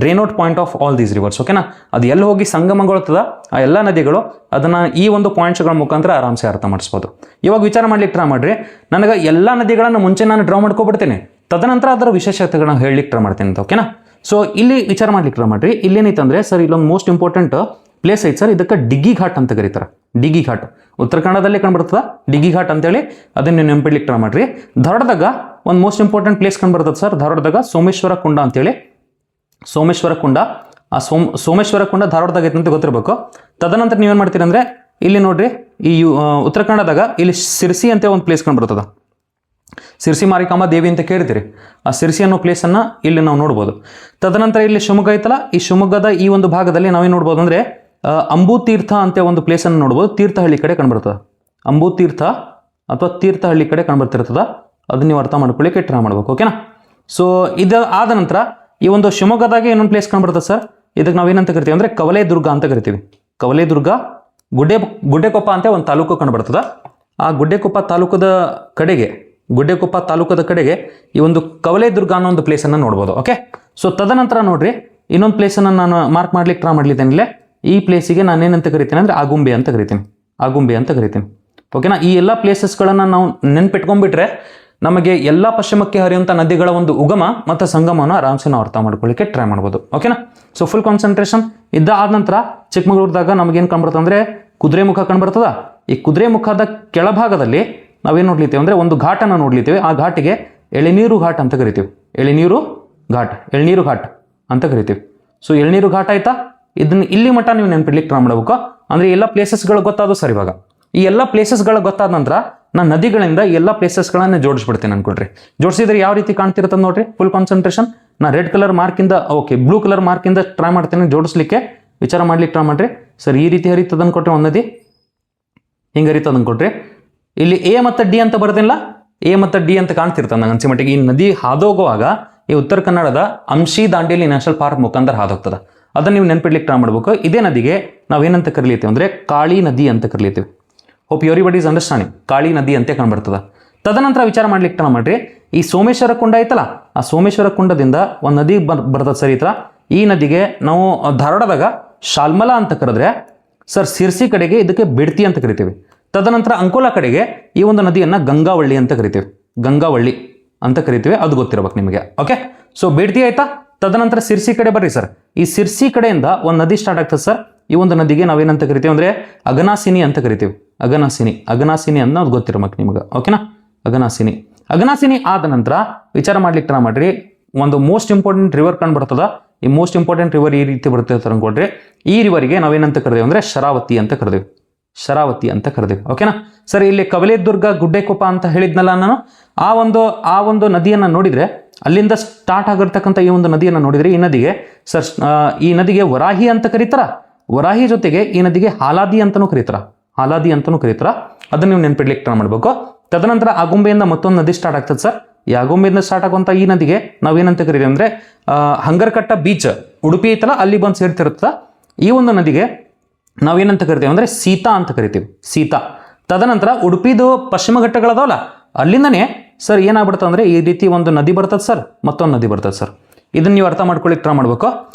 drain out point of all these rivers. ಓಕೆನಾ? ಅದು ಎಲ್ಲಿ ಹೋಗಿ ಸಂಗಮಗೊಳ್ತದ ಆ ಎಲ್ಲ ನದಿಗಳು, ಅದನ್ನು ಈ ಒಂದು ಪಾಯಿಂಟ್ಸ್ಗಳ ಮುಖಾಂತರ ಆರಾಮ್ಸೆ ಅರ್ಥ ಮಾಡಿಸ್ಬೋದು. ಇವಾಗ ವಿಚಾರ ಮಾಡ್ಲಿಕ್ಕೆ ಟ್ರೈ ಮಾಡಿರಿ. ನನಗೆ ಎಲ್ಲ ನದಿಗಳನ್ನು ಮುಂಚೆ ನಾನು ಡ್ರಾ ಮಾಡ್ಕೊಬಿಡ್ತೇನೆ, ತದನಂತರ ಅದರ ವಿಶೇಷತೆಗಳನ್ನ ಹೇಳಲಿಕ್ಕೆ ಟ್ರೈ ಮಾಡ್ತೀನಿ ಅಂತ. ಓಕೆನಾ? ಸೊ ಇಲ್ಲಿ ವಿಚಾರ ಮಾಡ್ಲಿಕ್ಕೆ ಟ್ರೈ ಮಾಡಿರಿ. ಇಲ್ಲೇನೈತೆ ಅಂದರೆ ಸರ್ ಇಲ್ಲೊಂದು ಮೋಸ್ಟ್ ಇಂಪಾರ್ಟೆಂಟ್ ಪ್ಲೇಸ್ ಐತೆ ಸರ್, ಇದಕ್ಕೆ ಡಿಗ್ಗಿ ಘಾಟ್ ಅಂತ ಕರೀತಾರೆ. ಡಿಗ್ಗಿ ಘಾಟ್ ಉತ್ತರ ಕನ್ನಡದಲ್ಲಿ ಕಂಡುಬರ್ತದೆ, ಡಿಗ್ಗಿ ಘಾಟ್ ಅಂತೇಳಿ. ಅದನ್ನು ನೀವು ನೆನಪಿಡ್ಲಿಕ್ಕೆ ಟ್ರೈ ಮಾಡಿರಿ. ಧಾರವಾಡದಾಗ ಒಂದು ಮೋಸ್ಟ್ ಇಂಪಾರ್ಟೆಂಟ್ ಪ್ಲೇಸ್ ಕಂಡುಬರ್ತದೆ ಸರ್, ಧಾರವಾಡದಾಗ ಸೋಮೇಶ್ವರ ಕುಂಡ ಅಂತೇಳಿ. ಸೋಮೇಶ್ವರ ಕುಂಡ. ಆ ಸೋಮೇಶ್ವರ ಕುಂಡ ಧಾರವಾಡದಾಗ ಐತೆ ಅಂತ ಗೊತ್ತಿರಬೇಕು. ತದನಂತರ ನೀವೇನು ಮಾಡ್ತೀರಿ ಅಂದರೆ ಇಲ್ಲಿ ನೋಡ್ರಿ, ಈ ಉತ್ತರ ಕನ್ನಡದಾಗ ಇಲ್ಲಿ ಸಿರ್ಸಿ ಅಂತ ಒಂದು ಪ್ಲೇಸ್ ಕಂಡುಬರ್ತದೆ. ಸಿರ್ಸಿ ಮಾರಿಕಾಂಬಾ ದೇವಿ ಅಂತ ಕೇಳ್ತೀರಿ. ಆ ಸಿರ್ಸಿ ಅನ್ನೋ ಪ್ಲೇಸನ್ನು ಇಲ್ಲಿ ನಾವು ನೋಡ್ಬೋದು. ತದನಂತರ ಇಲ್ಲಿ ಶಿವಮೊಗ್ಗ ಐತಲ್ಲ, ಈ ಶಿವಮೊಗ್ಗದ ಈ ಒಂದು ಭಾಗದಲ್ಲಿ ನಾವೇನು ನೋಡ್ಬೋದು ಅಂದರೆ ಅಂಬು ತೀರ್ಥ ಅಂತ ಒಂದು ಪ್ಲೇಸನ್ನು ನೋಡ್ಬೋದು. ತೀರ್ಥಹಳ್ಳಿ ಕಡೆ ಕಂಡುಬರ್ತದೆ. ಅಂಬು ತೀರ್ಥ ಅಥವಾ ತೀರ್ಥಹಳ್ಳಿ ಕಡೆ ಕಂಡುಬರ್ತಿರ್ತದೆ. ಅದನ್ನ ನೀವು ಅರ್ಥ ಮಾಡ್ಕೊಳ್ಳಿಕ್ಕೆ ಟ್ರೈ ಮಾಡ್ಬೇಕು. ಓಕೆನಾ? ಸೊ ಇದು ಆದ ನಂತರ ಈ ಒಂದು ಶಿವಮೊಗ್ಗದಾಗೆ ಇನ್ನೊಂದು ಪ್ಲೇಸ್ ಕಂಡುಬರ್ತದೆ ಸರ್. ಇದಕ್ಕೆ ನಾವೇನಂತ ಕರಿತೀವಿ ಅಂದರೆ ಕವಲೆ ದುರ್ಗ ಅಂತ ಕರಿತೀವಿ. ಕವಲೆ ದುರ್ಗ. ಗುಡ್ಡೆಕೊಪ್ಪ ಅಂತ ಒಂದು ತಾಲೂಕು ಕಂಡುಬರ್ತದೆ. ಆ ಗುಡ್ಡೆಕೊಪ್ಪ ತಾಲೂಕದ ಕಡೆಗೆ ಈ ಒಂದು ಕವಲೆ ದುರ್ಗ ಅನ್ನೋ ಒಂದು ಪ್ಲೇಸನ್ನು ನೋಡ್ಬೋದು. ಓಕೆ, ಸೊ ತದನಂತರ ನೋಡ್ರಿ ಇನ್ನೊಂದು ಪ್ಲೇಸನ್ನು ನಾನು ಮಾರ್ಕ್ ಮಾಡ್ಲಿಕ್ಕೆ ಟ್ರೈ ಮಾಡ್ಲಿದ್ದೇನೆ. ಈ ಪ್ಲೇಸಿಗೆ ನಾನೇನಂತ ಕರಿತೀನಿ ಅಂದರೆ ಆಗುಂಬೆ ಅಂತ ಕರಿತೀನಿ. ಆಗುಂಬೆ ಅಂತ ಕರಿತೀನಿ. ಓಕೆನಾ. ಈ ಎಲ್ಲ ಪ್ಲೇಸಸ್ಗಳನ್ನು ನಾವು ನೆನ್ಪಿಟ್ಕೊಂಡ್ಬಿಟ್ರೆ ನಮಗೆ ಎಲ್ಲ ಪಶ್ಚಿಮಕ್ಕೆ ಹರಿಯುವಂಥ ನದಿಗಳ ಒಂದು ಉಗಮ ಮತ್ತು ಸಂಗಮವನ್ನು ಆರಾಮ್ಸೆ ನಾವು ಅರ್ಥ ಮಾಡ್ಕೊಳ್ಳಿಕ್ಕೆ ಟ್ರೈ ಮಾಡ್ಬೋದು. ಓಕೆನಾ. ಸೊ ಫುಲ್ ಕಾನ್ಸಂಟ್ರೇಷನ್ ಇದಾದ ನಂತರ ಚಿಕ್ಕಮಗಳೂರದಾಗ ನಮಗೇನು ಕಂಡುಬರ್ತದೆ ಅಂದರೆ ಕುದುರೆಮುಖ ಕಂಡುಬರ್ತದ. ಈ ಕುದುರೆಮುಖದ ಕೆಳಭಾಗದಲ್ಲಿ ನಾವೇನು ನೋಡ್ಲಿತೀವಿ ಅಂದರೆ ಒಂದು ಘಾಟನ್ನು ನೋಡ್ಲಿತೀವಿ. ಆ ಘಾಟಿಗೆ ಎಳೆನೀರು ಘಾಟ್ ಅಂತ ಕರಿತೀವಿ. ಎಳೆನೀರು ಘಾಟ್ ಅಂತ ಕರಿತೀವಿ. ಸೊ ಎಳೆನೀರು ಘಾಟ್ ಆಯ್ತಾ. ಇದನ್ನ ಇಲ್ಲಿ ಮಟ್ಟ ನೀವು ನೆನ್ಪಿಡ್ಲಿಕ್ಕೆ ಟ್ರೈ ಮಾಡಬೇಕು. ಅಂದರೆ ಎಲ್ಲ ಪ್ಲೇಸಸ್ಗಳು ಗೊತ್ತಾದವು ಸರ್. ಇವಾಗ ಈ ಎಲ್ಲ ಪ್ಲೇಸಸ್ಗಳು ಗೊತ್ತಾದ ನಂತರ ನಾನು ನದಿಗಳಿಂದ ಎಲ್ಲ ಪ್ಲೇಸಸ್ಗಳನ್ನು ಜೋಡಿಸ್ಬಿಡ್ತೀನಿ ಅನ್ಕೊಳ್ರಿ. ಜೋಡಿಸಿದ್ರೆ ಯಾವ ರೀತಿ ಕಾಣ್ತಿರುತ್ತೆ ನೋಡ್ರಿ. Full concentration. ನಾ ರೆಡ್ ಕಲರ್ ಮಾರ್ಕಿಂದ ಬ್ಲೂ ಕಲರ್ ಮಾರ್ಕಿಂದ ಟ್ರೈ ಮಾಡ್ತೀನಿ ಜೋಡಿಸ್ಲಿಕ್ಕೆ, ವಿಚಾರ ಮಾಡ್ಲಿಕ್ಕೆ ಟ್ರೈ ಮಾಡ್ರಿ. ಸರ್ ಈ ರೀತಿ ಹರಿತದ ಅನ್ಕೊಟ್ರಿ ಒಂದು ನದಿ, ಹಿಂಗೆ ಹರಿತದ ಅನ್ಕೊಟ್ರಿ. ಇಲ್ಲಿ ಎ ಮತ್ತು ಡಿ ಅಂತ ಬರ್ದಿಲ್ಲ, ಎ ಮತ್ತು ಡಿ ಅಂತ ಕಾಣ್ತಿರ್ತಾನೆ ನಂಗೆ ಅನ್ಸಿ ಮಟ್ಟಿಗೆ. ಈ ನದಿ ಹಾದೋಗುವಾಗ ಈ ಉತ್ತರ ಕನ್ನಡದ ಅಂಶಿ ದಾಂಡೇಲಿ ನ್ಯಾಷನಲ್ ಪಾರ್ಕ್ ಮುಖಾಂತರ ಹಾದೋಗ್ತದೆ. ಅದನ್ನು ನೀವು ನೆನ್ಪಿಡ್ಲಿಕ್ಕೆ ಟ್ರೈ ಮಾಡ್ಬೇಕು. ಇದೇ ನದಿಗೆ ನಾವೇನಂತ ಕರಿಲಿತೀವಿ ಅಂದರೆ ಕಾಳಿ ನದಿ ಅಂತ ಕರಿಲಿತೀವಿ. Hope everybody is understanding. Kali ನದಿ ಅಂತ ಕಾಣ್ಬರ್ತದೆ. ತದನಂತರ ವಿಚಾರ ಮಾಡ್ಲಿಕ್ಕೆ ಟ್ರೈ ಮಾಡ್ರಿ. ಈ ಸೋಮೇಶ್ವರ ಕುಂಡ ಐತಲ್ಲ, ಆ ಸೋಮೇಶ್ವರ ಕುಂಡದಿಂದ ಒಂದು ನದಿ ಬರ್ತದೆ ಸರ್. ಈ ಥರ ಈ ನದಿಗೆ ನಾವು ಧಾರವಾಡದಾಗ ಶಾಲ್ಮಲಾ ಅಂತ ಕರೆದ್ರೆ, ಸರ್ ಸಿರ್ಸಿ ಕಡೆಗೆ ಇದಕ್ಕೆ ಬಿಡ್ತಿ ಅಂತ ಕರಿತೀವಿ. ತದನಂತರ ಅಂಕೋಲಾ ಕಡೆಗೆ ಈ ಒಂದು ನದಿಯನ್ನು ಗಂಗಾವಳ್ಳಿ ಅಂತ ಕರಿತೀವಿ. ಗಂಗಾವಳ್ಳಿ ಅಂತ ಕರಿತೀವಿ, ಅದು ಗೊತ್ತಿರ್ಬೇಕು ನಿಮಗೆ. ಓಕೆ. ಸೊ ಬಿಡ್ತಿ ಆಯ್ತಾ. ತದನಂತರ ಸಿರ್ಸಿ ಕಡೆ ಬರ್ರಿ ಸರ್. ಈ ಸಿರ್ಸಿ ಕಡೆಯಿಂದ ಒಂದು ನದಿ ಸ್ಟಾರ್ಟ್ ಆಗ್ತದೆ ಸರ್. ಈ ಒಂದು ನದಿಗೆ ನಾವೇನಂತ ಕರಿತೀವಿ ಅಂದರೆ ಅಗನಾಸಿನಿ ಅಂತ ಕರಿತೀವಿ. ಅಗನಾಸಿನಿ ಅನ್ನೋದು ಗೊತ್ತಿರ್ಬೇಕು ನಿಮ್ಗೆ. ಓಕೆನಾ. ಅಗನಾಸಿನಿ ಆದ ನಂತರ ವಿಚಾರ ಮಾಡ್ಲಿಕ್ಕೆ ಟ್ರೈ ಮಾಡ್ರಿ. ಒಂದು ಮೋಸ್ಟ್ ಇಂಪಾರ್ಟೆಂಟ್ ರಿವರ್ ಕಂಡು ಬರ್ತದ. ಈ ಮೋಸ್ಟ್ ಇಂಪಾರ್ಟೆಂಟ್ ರಿವರ್ ಈ ರೀತಿ ಬರುತ್ತೆ ಅನ್ಕೊಡ್ರಿ. ಈ ರಿವರಿಗೆ ನಾವೇನಂತ ಕರಿದೇವೆ ಅಂದರೆ ಶರಾವತಿ ಅಂತ ಕರೆದೇವೆ. ಓಕೆನಾ. ಸರ್ ಇಲ್ಲಿ ಕವಲೇದುರ್ಗ ಗುಡ್ಡೆಕೊಪ್ಪ ಅಂತ ಹೇಳಿದ್ನಲ್ಲ ನಾನು, ಆ ಒಂದು ನದಿಯನ್ನು ನೋಡಿದ್ರೆ, ಅಲ್ಲಿಂದ ಸ್ಟಾರ್ಟ್ ಆಗಿರ್ತಕ್ಕಂಥ ಈ ಒಂದು ನದಿಯನ್ನು ನೋಡಿದ್ರೆ ಈ ನದಿಗೆ ಸರ್ ಈ ನದಿಗೆ ವರಾಹಿ ಅಂತ ಕರೀತಾರ. ವರಾಹಿ ಜೊತೆಗೆ ಈ ನದಿಗೆ ಹಾಲಾದಿ ಅಂತಲೂ ಕರೀತಾರ. ಅದನ್ನು ನೀವು ನೆನ್ಪಿಡ್ಲಿಕ್ಕೆ ಟ್ರೈ ಮಾಡಬೇಕು. ತದನಂತರ ಆಗುಂಬೆಯಿಂದ ಮತ್ತೊಂದು ನದಿ ಸ್ಟಾರ್ಟ್ ಆಗ್ತದೆ ಸರ್. ಈ ಆಗುಂಬೆಯಿಂದ ಸ್ಟಾರ್ಟ್ ಆಗುವಂಥ ಈ ನದಿಗೆ ನಾವೇನಂತ ಕರೀತೀವಿ ಅಂದರೆ ಹಂಗರಕಟ್ಟ ಬೀಚ್ ಉಡುಪಿ ಐತಲ್ಲ, ಅಲ್ಲಿ ಬಂದು ಸೇರ್ತಿರುತ್ತ. ಈ ಒಂದು ನದಿಗೆ ನಾವೇನಂತ ಕರಿತೀವಿ ಅಂದರೆ ಸೀತಾ ಅಂತ ಕರಿತೀವಿ. ತದನಂತರ ಉಡುಪಿದು ಪಶ್ಚಿಮ ಘಟ್ಟಗಳದಾವಲ್ಲ, ಅಲ್ಲಿಂದನೇ ಸರ್ ಏನಾಗ್ಬಿಡ್ತದೆ ಅಂದರೆ ಈ ರೀತಿ ಒಂದು ನದಿ ಬರ್ತದೆ ಸರ್, ಮತ್ತೊಂದು ನದಿ ಬರ್ತದೆ ಸರ್. ಇದನ್ನು ನೀವು ಅರ್ಥ ಮಾಡ್ಕೊಳ್ಳಿಕ್ಕೆ ಟ್ರೈ ಮಾಡಬೇಕು.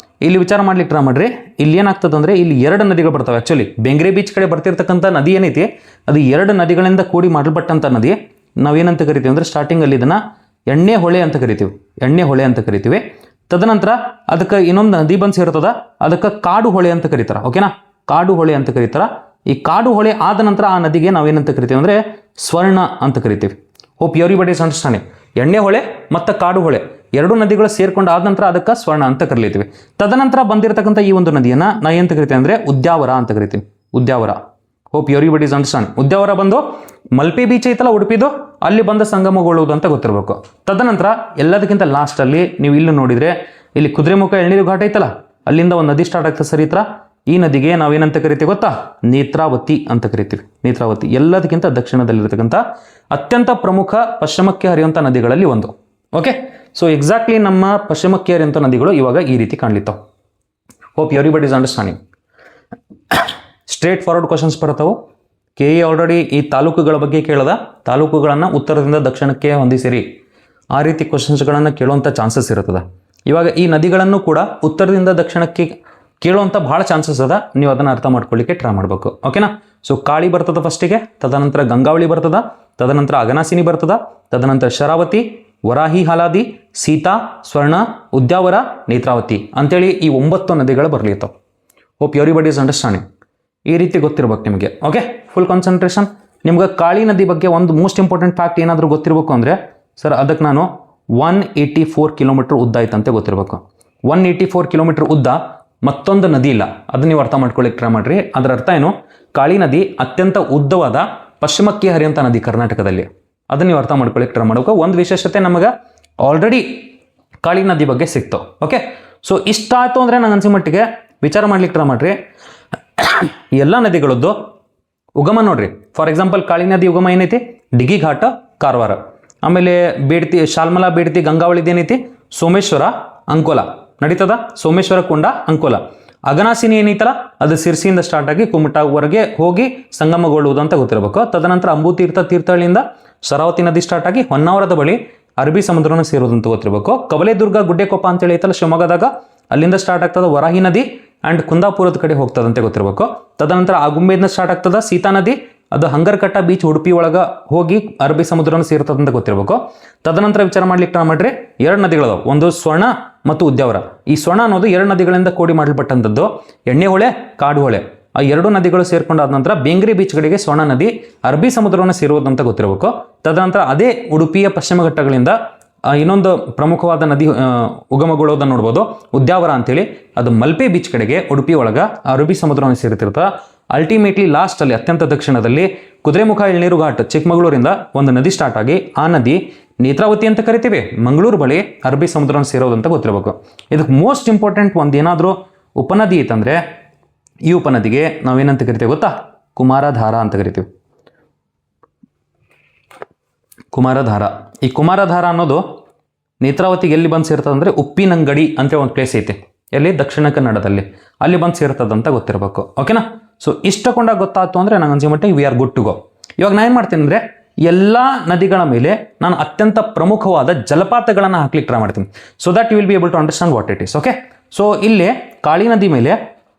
ಇಲ್ಲಿ ವಿಚಾರ ಮಾಡ್ಲಿಕ್ಕೆ ಟ್ರೈ ಮಾಡ್ರಿ. ಇಲ್ಲಿ ಏನಾಗ್ತದೆ ಅಂದರೆ ಇಲ್ಲಿ 2 ನದಿಗಳು ಬರ್ತವೆ. ಆ್ಯಕ್ಚುಲಿ ಬೆಂಗ್ರೆ ಬೀಚ್ ಕಡೆ ಬರ್ತಿರ್ತಕ್ಕಂಥ ನದಿ ಏನೈತಿ, ಅದು 2 ನದಿಗಳಿಂದ ಕೂಡಿ ಮಾಡಲ್ಪಟ್ಟಂಥ ನದಿ. ನಾವೇನಂತ ಕರಿತೀವಿ ಅಂದರೆ ಸ್ಟಾರ್ಟಿಂಗಲ್ಲಿ ಇದನ್ನು ಎಣ್ಣೆ ಹೊಳೆ ಅಂತ ಕರಿತೀವಿ. ತದನಂತರ ಅದಕ್ಕೆ ಇನ್ನೊಂದು ನದಿ ಬಂದು ಸೇರ್ತದ, ಅದಕ್ಕೆ ಕಾಡು ಹೊಳೆ ಅಂತ ಕರೀತಾರೆ. ಓಕೆನಾ. ಕಾಡು ಹೊಳೆ ಅಂತ ಕರೀತಾರೆ. ಈ ಕಾಡು ಹೊಳೆ ಆದ ನಂತರ ಆ ನದಿಗೆ ನಾವೇನಂತ ಕರಿತೀವಿ ಅಂದರೆ ಸ್ವರ್ಣ ಅಂತ ಕರಿತೀವಿ. Hope everybody is understanding. ಎಣ್ಣೆ ಹೊಳೆ ಮತ್ತು ಕಾಡು ಹೊಳೆ 2 ನದಿಗಳು ಸೇರ್ಕೊಂಡು ಆದ ನಂತರ ಅದಕ್ಕೆ ಸ್ವರ್ಣ ಅಂತ ಕರಿತೀವಿ. ತದನಂತರ ಬಂದಿರತಕ್ಕಂಥ ಈ ಒಂದು ನದಿಯನ್ನು ನಾ ಏನಂತ ಕರಿತೀವಿ ಅಂದರೆ ಉದ್ಯಾವರ ಅಂತ ಕರಿತೀವಿ. Hope everybody is understanding. Udyavara ಬಂದು ಮಲ್ಪೆ ಬೀಚ್ ಐತಲ್ಲ ಉಡುಪಿದು, ಅಲ್ಲಿ ಬಂದ ಸಂಗಮಗೊಳ್ಳುವುದು ಅಂತ ಗೊತ್ತಿರಬೇಕು. ತದನಂತರ ಎಲ್ಲದಕ್ಕಿಂತ ಲಾಸ್ಟಲ್ಲಿ ನೀವು ಇಲ್ಲಿ ನೋಡಿದರೆ ಇಲ್ಲಿ ಕುದುರೆಮುಖ ಎಳ್ನೀರು ಘಾಟ್ ಐತಲ್ಲ, ಅಲ್ಲಿಂದ ಒಂದು ನದಿ ಸ್ಟಾರ್ಟ್ ಆಗ್ತದೆ ಸರ್. ಈ ನದಿಗೆ ನಾವೇನಂತ ಕರಿತೀವಿ ಗೊತ್ತಾ? ನೇತ್ರಾವತಿ ಅಂತ ಕರಿತೀವಿ. ಎಲ್ಲದಕ್ಕಿಂತ ದಕ್ಷಿಣದಲ್ಲಿರ್ತಕ್ಕಂಥ ಅತ್ಯಂತ ಪ್ರಮುಖ ಪಶ್ಚಿಮಕ್ಕೆ ಹರಿಯುವಂಥ ನದಿಗಳಲ್ಲಿ ಒಂದು. ಓಕೆ. ಸೊ ಎಕ್ಸಾಕ್ಟ್ಲಿ ನಮ್ಮ ಪಶ್ಚಿಮಕ್ಕೆ ಹರಿಯುವಂಥ ನದಿಗಳು ಇವಾಗ ಈ ರೀತಿ ಕಾಣ್ಲಿತ್ತಾವೆ. Hope everybody is understanding. Straightforward questions ಬರ್ತಾವೆ. KE ಆಲ್ರೆಡಿ ಈ ತಾಲೂಕುಗಳ ಬಗ್ಗೆ ಕೇಳದ, ತಾಲೂಕುಗಳನ್ನು ಉತ್ತರದಿಂದ ದಕ್ಷಿಣಕ್ಕೆ ಹೊಂದಿಸಿರಿ, ಆ ರೀತಿ ಕ್ವಶನ್ಸ್ಗಳನ್ನು ಕೇಳುವಂಥ ಚಾನ್ಸಸ್ ಇರ್ತದೆ. ಇವಾಗ ಈ ನದಿಗಳನ್ನು ಕೂಡ ಉತ್ತರದಿಂದ ದಕ್ಷಿಣಕ್ಕೆ ಕೇಳುವಂಥ ಭಾಳ ಚಾನ್ಸಸ್ ಅದ. ನೀವು ಅದನ್ನು ಅರ್ಥ ಮಾಡ್ಕೊಳ್ಳಿಕ್ಕೆ ಟ್ರೈ ಮಾಡಬೇಕು. ಓಕೆನಾ. ಸೊ ಕಾಳಿ ಬರ್ತದ ಫಸ್ಟಿಗೆ, ತದನಂತರ ಗಂಗಾವಳಿ ಬರ್ತದ, ತದನಂತರ ಅಗನಾಸಿನಿ ಬರ್ತದ, ತದನಂತರ ಶರಾವತಿ, ವರಾಹಿ, ಹಾಲಾದಿ, ಸೀತಾ, ಸ್ವರ್ಣ, ಉದ್ಯಾವರ, ನೇತ್ರಾವತಿ ಅಂತೇಳಿ ಈ 9 ನದಿಗಳು ಬರ್ಲಿರ್ತಾವೆ. Hope everybody is understanding. ಈ ರೀತಿ ಗೊತ್ತಿರ್ಬೇಕು ನಿಮಗೆ. ಓಕೆ. Full concentration. ನಿಮ್ಗೆ ಕಾಳಿ ನದಿ ಬಗ್ಗೆ ಒಂದು ಮೋಸ್ಟ್ ಇಂಪಾರ್ಟೆಂಟ್ ಫ್ಯಾಕ್ಟ್ ಏನಾದರೂ ಗೊತ್ತಿರಬೇಕು ಅಂದರೆ ಸರ್ ಅದಕ್ಕೆ ನಾನು 184 ಕಿಲೋಮೀಟರ್ ಉದ್ದ ಆಯ್ತಂತೆ ಗೊತ್ತಿರಬೇಕು. 184 ಕಿಲೋಮೀಟರ್ ಉದ್ದ, ಮತ್ತೊಂದು ನದಿ ಇಲ್ಲ. ಅದನ್ನ ನೀವು ಅರ್ಥ ಮಾಡ್ಕೊಳ್ಳಿಕ್ಕೆ ಟ್ರೈ ಮಾಡ್ರಿ. ಅದರ ಅರ್ಥ ಏನು? ಕಾಳಿ ನದಿ ಅತ್ಯಂತ ಉದ್ದವಾದ ಪಶ್ಚಿಮಕ್ಕೆ ಹರಿಯುವಂಥ ನದಿ ಕರ್ನಾಟಕದಲ್ಲಿ. ಅದನ್ನ ನೀವು ಅರ್ಥ ಮಾಡ್ಕೊಳ್ಳಿಕ್ಕೆ ಟ್ರೈ ಮಾಡಬೇಕು. ಒಂದು ವಿಶೇಷತೆ ನಮಗೆ ಆಲ್ರೆಡಿ ಕಾಳಿ ನದಿ ಬಗ್ಗೆ ಸಿಕ್ತು. ಓಕೆ. ಸೊ ಇಷ್ಟ ಆಯಿತು ಅಂದರೆ ನಂಗೆ ಅನ್ಸಿ ಮಟ್ಟಿಗೆ ವಿಚಾರ ಮಾಡ್ಲಿಕ್ಕೆ ಟ್ರೈ ಮಾಡ್ರಿ. ಎಲ್ಲ ನದಿಗಳದ್ದು ಉಗಮ ನೋಡ್ರಿ. ಫಾರ್ ಎಕ್ಸಾಂಪಲ್ ಕಾಳಿ ನದಿ ಉಗಮ ಏನೈತಿ? ಡಿಗಿ ಘಾಟ, ಕಾರವಾರ. ಆಮೇಲೆ ಬೇಡ್ತಿ, ಶಾಲ್ಮಲಾ, ಬೇಡ್ತಿ, ಗಂಗಾವಳಿದು ಏನೈತಿ? ಸೋಮೇಶ್ವರ, ಅಂಕೋಲಾ ನಡೀತದ. ಸೋಮೇಶ್ವರ ಕುಂಡ, ಅಂಕೋಲಾ. ಅಗನಾಸಿನಿ ಏನೈತಲ್ಲ ಅದು ಸಿರ್ಸಿಯಿಂದ ಸ್ಟಾರ್ಟ್ ಆಗಿ ಕುಮಟಾವರೆಗೆ ಹೋಗಿ ಸಂಗಮಗೊಳ್ಳುವುದು ಅಂತ ಗೊತ್ತಿರಬೇಕು. ತದನಂತರ ಅಂಬುತೀರ್ಥ ತೀರ್ಥಹಳ್ಳಿಯಿಂದ ಶರಾವತಿ ನದಿ ಸ್ಟಾರ್ಟ್ ಆಗಿ ಹೊನ್ನಾವರದ ಬಳಿ ಅರಬ್ಬಿ ಸಮುದ್ರನ ಸೇರೋದು ಅಂತ ಗೊತ್ತಿರಬೇಕು. ಕವಲೇದುರ್ಗ ಗುಡ್ಡೆಕೊಪ್ಪ ಅಂತೇಳಿ ಐತಲ್ಲ ಶಿವಮೊಗ್ಗದಾಗ, ಅಲ್ಲಿಂದ ಸ್ಟಾರ್ಟ್ ಆಗ್ತದ ವರಾಹಿ ನದಿ ಆ್ಯಂಡ್ ಕುಂದಾಪುರದ ಕಡೆ ಹೋಗ್ತದಂತೆ ಗೊತ್ತಿರಬೇಕು. ತದನಂತರ ಆಗುಂಬೆಯಿಂದ ಸ್ಟಾರ್ಟ್ ಆಗ್ತದ ಸೀತಾ ನದಿ, ಅದು ಹಂಗರಕಟ್ಟ ಬೀಚ್ ಉಡುಪಿ ಒಳಗ ಹೋಗಿ ಅರಬ್ಬಿ ಸಮುದ್ರನ ಸೇರ್ತದೆ ಅಂತ ಗೊತ್ತಿರಬೇಕು. ತದನಂತರ ವಿಚಾರ ಮಾಡ್ಲಿಕ್ಕೆ ಟ್ರೈ ಮಾಡ್ರಿ, ಎರಡು ನದಿಗಳದಾವ, ಒಂದು ಸ್ವರ್ಣ ಮತ್ತು ಉದ್ಯಾವರ. ಈ ಸ್ವರ್ಣ ಅನ್ನೋದು ಎರಡು ನದಿಗಳಿಂದ ಕೂಡಿ ಮಾಡಲ್ಪಟ್ಟಂಥದ್ದು. ಎಣ್ಣೆಹೊಳೆ, ಕಾಡುಹೊಳೆ, ಆ ಎರಡು ನದಿಗಳು ಸೇರ್ಕೊಂಡಾದ ನಂತರ ಬೇಂಗ್ರಿ ಬೀಚ್ ಕಡೆಗೆ ಸ್ವರ್ಣ ನದಿ ಅರಬ್ಬಿ ಸಮುದ್ರವನ್ನು ಸೇರುವುದಂತ ಗೊತ್ತಿರಬೇಕು. ತದನಂತರ ಅದೇ ಉಡುಪಿಯ ಪಶ್ಚಿಮ ಘಟ್ಟಗಳಿಂದ ಇನ್ನೊಂದು ಪ್ರಮುಖವಾದ ನದಿ ಉಗಮಗೊಳ್ಳೋದನ್ನು ನೋಡ್ಬೋದು, ಉದ್ಯಾವರ ಅಂತೇಳಿ. ಅದು ಮಲ್ಪೆ ಬೀಚ್ ಕಡೆಗೆ ಉಡುಪಿ ಒಳಗ ಅರಬ್ಬಿ ಸಮುದ್ರವನ್ನು ಸೇರುತ್ತಿರ್ತ. ಅಲ್ಟಿಮೇಟ್ಲಿ ಲಾಸ್ಟ್ ಅಲ್ಲಿ ಅತ್ಯಂತ ದಕ್ಷಿಣದಲ್ಲಿ ಕುದುರೆಮುಖ ಎಳ್ನೀರು ಘಾಟ್ ಚಿಕ್ಕಮಗಳೂರಿಂದ ಒಂದು ನದಿ ಸ್ಟಾರ್ಟ್ ಆಗಿ ಆ ನದಿ ನೇತ್ರಾವತಿ ಅಂತ ಕರಿತೀವಿ, ಮಂಗಳೂರು ಬಳಿ ಅರಬ್ಬಿ ಸಮುದ್ರವನ್ನು ಸೇರೋದಂತ ಗೊತ್ತಿರಬೇಕು. ಇದಕ್ಕೆ ಮೋಸ್ಟ್ ಇಂಪಾರ್ಟೆಂಟ್ ಒಂದು ಏನಾದರೂ ಉಪನದಿ ಐತಂದ್ರೆ ಈ ಉಪನದಿಗೆ ನಾವೇನಂತ ಕರಿತೀವಿ ಗೊತ್ತಾ? ಕುಮಾರಧಾರ ಅಂತ ಕರಿತೀವಿ. ಕುಮಾರಧಾರ. ಈ ಕುಮಾರಧಾರ ಅನ್ನೋದು ನೇತ್ರಾವತಿಗೆ ಎಲ್ಲಿ ಬಂದು ಸೇರ್ತದೆ ಅಂದರೆ ಉಪ್ಪಿನಂಗಡಿ ಅಂತ ಒಂದು ಪ್ಲೇಸ್ ಐತಿ, ಎಲ್ಲಿ ದಕ್ಷಿಣ ಕನ್ನಡದಲ್ಲಿ, ಅಲ್ಲಿ ಬಂದು ಸೇರ್ತದಂತ ಗೊತ್ತಿರಬೇಕು. ಓಕೆನಾ? ಸೊ ಇಷ್ಟಕೊಂಡಾಗ ಗೊತ್ತಾಯ್ತು ಅಂದರೆ ನಂಗೆ ಅನ್ಸೋ ಮಟ್ಟಿಗೆ we are good to go. ಇವಾಗ ನಾನು ಏನು ಮಾಡ್ತೀನಿ ಅಂದರೆ ಎಲ್ಲ ನದಿಗಳ ಮೇಲೆ ನಾನು ಅತ್ಯಂತ ಪ್ರಮುಖವಾದ ಜಲಪಾತಗಳನ್ನು ಹಾಕ್ಲಿಕ್ಕೆ ಟ್ರೈ ಮಾಡ್ತೀನಿ, so that you will be able to understand what it is. Okay, so ಇಲ್ಲಿ ಕಾಳಿ ನದಿ ಮೇಲೆ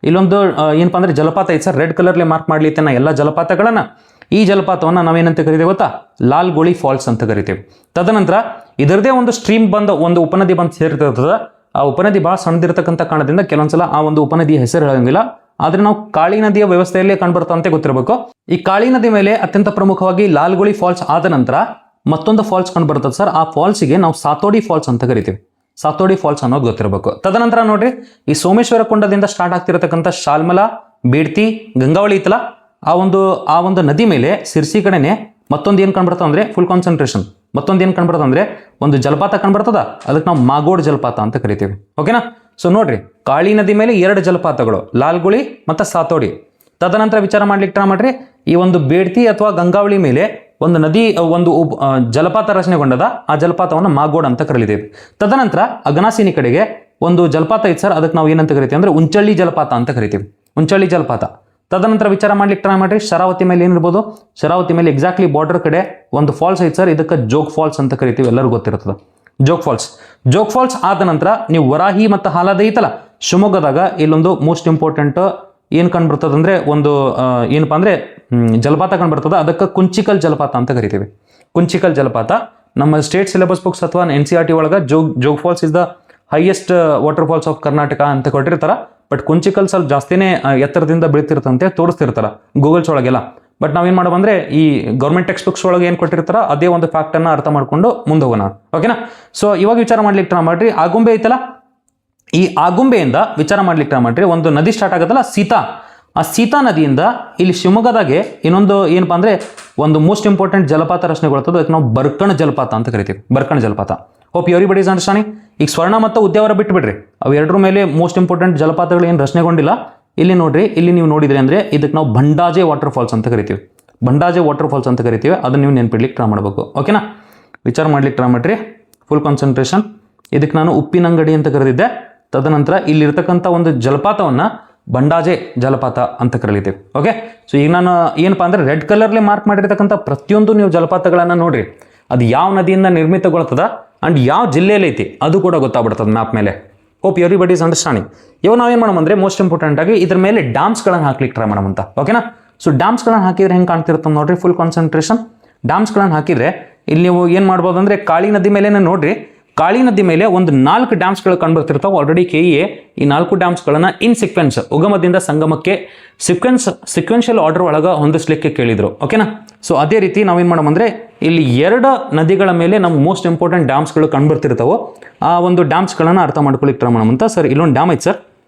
ಇಲ್ಲೊಂದು ಏನಪ್ಪ ಅಂದರೆ ಜಲಪಾತ ಐತೆ ಸರ್, ರೆಡ್ ಕಲರ್ಲಿ ಮಾರ್ಕ್ ಮಾಡ್ಲಿಕ್ಕೆ ನಾ ಎಲ್ಲ ಜಲಪಾತಗಳನ್ನು. ಈ ಜಲಪಾತವನ್ನು ನಾವೇನಂತ ಕರಿತೇವೆ ಗೊತ್ತಾ? ಲಾಲ್ ಗೋಳಿ ಫಾಲ್ಸ್ ಅಂತ ಕರಿತೇವೆ. ತದನಂತರ ಇದರದೇ ಒಂದು ಸ್ಟ್ರೀಮ್ ಬಂದು ಒಂದು ಉಪನದಿ ಬಂದು ಸೇರ್ತಿರ್ತದೆ. ಆ ಉಪನದಿ ಭಾಳ ಸಣ್ಣದಿರ್ತಕ್ಕಂಥ ಕಾರಣದಿಂದ ಕೆಲವೊಂದ್ಸಲ ಆ ಒಂದು ಉಪನದಿಯ ಹೆಸರು ಹೇಳಂಗಿಲ್ಲ, ಆದರೆ ನಾವು ಕಾಳಿ ನದಿಯ ವ್ಯವಸ್ಥೆಯಲ್ಲೇ ಕಂಡುಬರ್ತಂತೆ ಗೊತ್ತಿರಬೇಕು. ಈ ಕಾಳಿ ನದಿ ಮೇಲೆ ಅತ್ಯಂತ ಪ್ರಮುಖವಾಗಿ ಲಾಲ್ ಗೋಳಿ ಫಾಲ್ಸ್ ಆದ ನಂತರ ಮತ್ತೊಂದು ಫಾಲ್ಸ್ ಕಂಡು ಬರ್ತದೆ ಸರ್. ಆ ಫಾಲ್ಸಿಗೆ ನಾವು ಸಾತೋಡಿ ಫಾಲ್ಸ್ ಅಂತ ಕರಿತೀವಿ. ಸಾತೋಡಿ ಫಾಲ್ಸ್ ಅನ್ನೋದು ಗೊತ್ತಿರಬೇಕು. ತದನಂತರ ನೋಡ್ರಿ, ಈ ಸೋಮೇಶ್ವರ ಕೊಂಡದಿಂದ ಸ್ಟಾರ್ಟ್ ಆಗ್ತಿರತಕ್ಕಂಥ ಶಾಲ್ಮಲಾ, ಬೇಡ್ತಿ, ಗಂಗಾವಳಿ ಇತ್ತಲ್ಲ, ಆ ಒಂದು ನದಿ ಮೇಲೆ ಸಿರ್ಸಿ ಕಡೆನೆ ಮತ್ತೊಂದು ಏನು ಕಂಡುಬರ್ತದೆ ಅಂದರೆ ಫುಲ್ ಕಾನ್ಸಂಟ್ರೇಷನ್, ಮತ್ತೊಂದು ಏನು ಕಂಡುಬರ್ತದೆ ಅಂದರೆ ಒಂದು ಜಲಪಾತ ಕಂಡುಬರ್ತದ, ಅದಕ್ಕೆ ನಾವು ಮಾಗೋಡ್ ಜಲಪಾತ ಅಂತ ಕರಿತೀವಿ. ಓಕೆನಾ? ಸೊ ನೋಡ್ರಿ, ಕಾಳಿ ನದಿ ಮೇಲೆ ಎರಡು ಜಲಪಾತಗಳು, ಲಾಲ್ಗುಳಿ ಮತ್ತು ಸಾತೋಡಿ. ತದನಂತರ ವಿಚಾರ ಮಾಡ್ಲಿಕ್ಕೆ ಟ್ರೈ ಮಾಡ್ರಿ, ಈ ಒಂದು ಬೇಡ್ತಿ ಅಥವಾ ಗಂಗಾವಳಿ ಮೇಲೆ ಒಂದು ನದಿ ಒಂದು ಜಲಪಾತ ರಚನೆಗೊಂಡದ, ಆ ಜಲಪಾತವನ್ನು ಮಾಗೋಡ್ ಅಂತ ಕರೀತೀವಿ. ತದನಂತರ ಅಗನಾಸಿನಿ ಕಡೆಗೆ ಒಂದು ಜಲಪಾತ ಐತೆ ಸರ್, ಅದಕ್ಕೆ ನಾವು ಏನಂತ ಕರಿತೀವಿ ಅಂದರೆ ಉಂಚಳ್ಳಿ ಜಲಪಾತ ಅಂತ ಕರಿತೀವಿ, ಉಂಚಳ್ಳಿ ಜಲಪಾತ. ತದನಂತರ ವಿಚಾರ ಮಾಡ್ಲಿಕ್ಕೆ ಟ್ರೈ ಮಾಡ್ರಿ, ಶರಾವತಿ ಮೇಲೆ ಏನಿರ್ಬೋದು, ಶರಾವತಿ ಮೇಲೆ ಎಕ್ಸಾಕ್ಟ್ಲಿ ಬಾರ್ಡರ್ ಕಡೆ ಒಂದು ಫಾಲ್ಸ್ ಐತೆ ಸರ್, ಇದಕ್ಕೆ ಜೋಗ್ ಫಾಲ್ಸ್ ಅಂತ ಕರಿತೀವಿ, ಎಲ್ಲರಿಗೂ ಗೊತ್ತಿರ್ತದೆ ಜೋಗ್ ಫಾಲ್ಸ್. ಜೋಗ್ ಫಾಲ್ಸ್ ಆದ ನಂತರ ನೀವು ವರಾಹಿ ಮತ್ತು ಹಾಲಾದ ಐತಲ್ಲ ಶಿವಮೊಗ್ಗದಾಗ, ಇಲ್ಲೊಂದು ಮೋಸ್ಟ್ ಇಂಪಾರ್ಟೆಂಟ್ ಏನು ಕಂಡುಬರ್ತದೆ ಅಂದರೆ ಒಂದು ಏನಪ್ಪ ಅಂದರೆ ಜಲಪಾತ ಕಂಡುಬರ್ತದೆ, ಅದಕ್ಕೆ ಕುಂಚಿಕಲ್ ಜಲಪಾತ ಅಂತ ಕರಿತೀವಿ. ಕುಂಚಿಕಲ್ ಜಲಪಾತ ನಮ್ಮ ಸ್ಟೇಟ್ ಸಿಲೆಬಸ್ ಬುಕ್ಸ್ ಅಥವಾ NCERT ಒಳಗೆ Jog falls is the highest waterfalls of Karnataka ಅಂತ ಕೊಟ್ಟಿರ್ತಾರ. ಬಟ್ ಕುಂಚಿಕಲ್ ಸ್ವಲ್ಪ ಜಾಸ್ತಿನೇ ಎತ್ತರದಿಂದ ಬೀಳ್ತಿರ್ತಂತೆ ತೋರಿಸ್ತಿರ್ತಾರ ಗೂಗಲ್ಸ್ ಒಳಗೆಲ್ಲ. ಬಟ್ ನಾವೇನು ಮಾಡೋದಂದ್ರೆ ಈ ಗೌರ್ಮೆಂಟ್ ಟೆಕ್ಸ್ಟ್ ಬುಕ್ಸ್ ಒಳಗೆ ಏನು ಕೊಟ್ಟಿರ್ತಾರ ಅದೇ ಒಂದು ಫ್ಯಾಕ್ಟನ್ನು ಅರ್ಥ ಮಾಡ್ಕೊಂಡು ಮುಂದೆ ಹೋಗೋಣ. ಓಕೆನಾ? ಸೊ ಇವಾಗ ವಿಚಾರ ಮಾಡ್ಲಿಕ್ಕೆ ಟ್ರೈ ಮಾಡ್ರಿ, ಆಗುಂಬೆ ಐತಲ್ಲ, ಈ ಆಗುಂಬೆಯಿಂದ ವಿಚಾರ ಮಾಡ್ಲಿಕ್ಕೆ ಟ್ರೈ ಮಾಡ್ರಿ, ಒಂದು ನದಿ ಸ್ಟಾರ್ಟ್ ಆಗುತ್ತಲ್ಲ ಸೀತಾ, ಆ ಸೀತಾ ನದಿಯಿಂದ ಇಲ್ಲಿ ಶಿವಮೊಗ್ಗದಾಗೆ ಇನ್ನೊಂದು ಏನಪ್ಪಾ ಅಂದರೆ ಒಂದು ಮೋಸ್ಟ್ ಇಂಪಾರ್ಟೆಂಟ್ ಜಲಪಾತ ರಚನೆಗೊಳ್ತದೆ, ಅದಕ್ಕೆ ನಾವು ಬರ್ಕಣ ಜಲಪಾತ ಅಂತ ಕರಿತೀವಿ. ಬರ್ಕಣ ಜಲಪಾತ. Hope everybody is understanding. ಈಗ ಸ್ವರ್ಣ ಮತ್ತು ಉದ್ಯಾವರ ಬಿಟ್ಬಿಡ್ರಿ, ಅವು ಎರಡರ ಮೇಲೆ ಮೋಸ್ಟ್ ಇಂಪಾರ್ಟೆಂಟ್ ಜಲಪಾತಗಳು ಏನು ರಚನೆಗೊಂಡಿಲ್ಲ. ಇಲ್ಲಿ ನೋಡ್ರಿ, ಇಲ್ಲಿ ನೀವು ನೋಡಿದ್ರಿ ಅಂದರೆ ಇದಕ್ಕೆ ನಾವು ಭಂಡಾಜೆ ವಾಟರ್ ಫಾಲ್ಸ್ ಅಂತ ಕರಿತೀವಿ, ಭಂಡಾಜೆ ವಾಟರ್ ಫಾಲ್ಸ್ ಅಂತ ಕರಿತೀವಿ. ಅದನ್ನು ನೀವು ನೆನ್ಪಿಡ್ಲಿಕ್ಕೆ ಟ್ರೈ ಮಾಡಬೇಕು. ಓಕೆನಾ? ವಿಚಾರ ಮಾಡ್ಲಿಕ್ಕೆ ಟ್ರೈ ಮಾಡ್ರಿ, ಫುಲ್ ಕಾನ್ಸಂಟ್ರೇಷನ್. ಇದಕ್ಕೆ ನಾನು ಉಪ್ಪಿನಂಗಡಿ ಅಂತ ಕರೆದಿದ್ದೆ. ತದನಂತರ ಇಲ್ಲಿರ್ತಕ್ಕಂಥ ಒಂದು ಜಲಪಾತವನ್ನು ಬಂಡಾಜೆ ಜಲಪಾತ ಅಂತ ಕರೀತೀವಿ. ಓಕೆ, ಸೊ ಈಗ ನಾನು ಏನಪ್ಪಾ ಅಂದರೆ ರೆಡ್ ಕಲರ್ಲಿ ಮಾರ್ಕ್ ಮಾಡಿರ್ತಕ್ಕಂಥ ಪ್ರತಿಯೊಂದು ನೀವು ಜಲಪಾತಗಳನ್ನು ನೋಡ್ರಿ, ಅದು ಯಾವ ನದಿಯಿಂದ ನಿರ್ಮಿತಗೊಳ್ತದ ಆ್ಯಂಡ್ ಯಾವ ಜಿಲ್ಲೆಯಲ್ಲಿ ಐತಿ ಅದು ಕೂಡ ಗೊತ್ತಾಗ್ಬಿಡ್ತದೆ ಮ್ಯಾಪ್ ಮೇಲೆ. Hope everybody is understanding. ಇವಾಗ ನಾವೇನು ಮಾಡೋಣ ಅಂದರೆ ಮೋಸ್ಟ್ ಇಂಪಾರ್ಟೆಂಟ್ ಆಗಿ ಇದ್ರ ಮೇಲೆ ಡ್ಯಾಮ್ಸ್ಗಳನ್ನು ಹಾಕ್ಲಿಕ್ಕೆ ಟ್ರೈ ಮಾಡೋಣ. ಓಕೆನಾ? ಸೊ ಡ್ಯಾಮ್ಸ್ಗಳನ್ನು ಹಾಕಿದ್ರೆ ಹೆಂಗೆ ಕಾಣ್ತಿರುತ್ತೆ ನೋಡ್ರಿ, ಫುಲ್ ಕಾನ್ಸಂಟ್ರೇಷನ್. ಡ್ಯಾಮ್ಸ್ಗಳನ್ನು ಹಾಕಿದರೆ ಇಲ್ಲಿ ನೀವು ಏನು ಮಾಡ್ಬೋದು ಅಂದರೆ ಕಾಳಿ ನದಿ ಮೇಲೆ ನೋಡ್ರಿ, ಕಾಳಿ ನದಿ ಮೇಲೆ ಒಂದು 4 ಡ್ಯಾಮ್ಸ್ಗಳು ಕಂಡುಬರ್ತಿರ್ತಾವೆ. ಆಲ್ರೆಡಿ KEA ಈ 4 ಡ್ಯಾಮ್ಸ್ಗಳನ್ನು ಇನ್ ಸಿಕ್ವೆನ್ಸ್ ಉಗಮದಿಂದ ಸಂಗಮಕ್ಕೆ ಸಿಕ್ವೆನ್ಷಿಯಲ್ ಆರ್ಡರ್ ಒಳಗೆ ಹೊಂದಿಸ್ಲಿಕ್ಕೆ ಕೇಳಿದ್ರು. ಓಕೆನಾ? ಸೊ ಅದೇ ರೀತಿ ನಾವೇನು ಮಾಡೋಣ ಅಂದರೆ ಇಲ್ಲಿ 2 ನದಿಗಳ ಮೇಲೆ ನಮ್ಮ ಮೋಸ್ಟ್ ಇಂಪಾರ್ಟೆಂಟ್ ಡ್ಯಾಮ್ಸ್ಗಳು ಕಂಡುಬರ್ತಿರ್ತಾವೆ. ಆ ಒಂದು ಡ್ಯಾಮ್ಸ್ಗಳನ್ನು ಅರ್ಥ ಮಾಡ್ಕೊಳ್ಳಿಕ್ಕೆ ಟ್ರೈ ಮಾಡೋಣ ಅಂತ. ಸರ್ ಇಲ್ಲೊಂದು ಡ್ಯಾಮ್ ಐತೆ ಸರ್,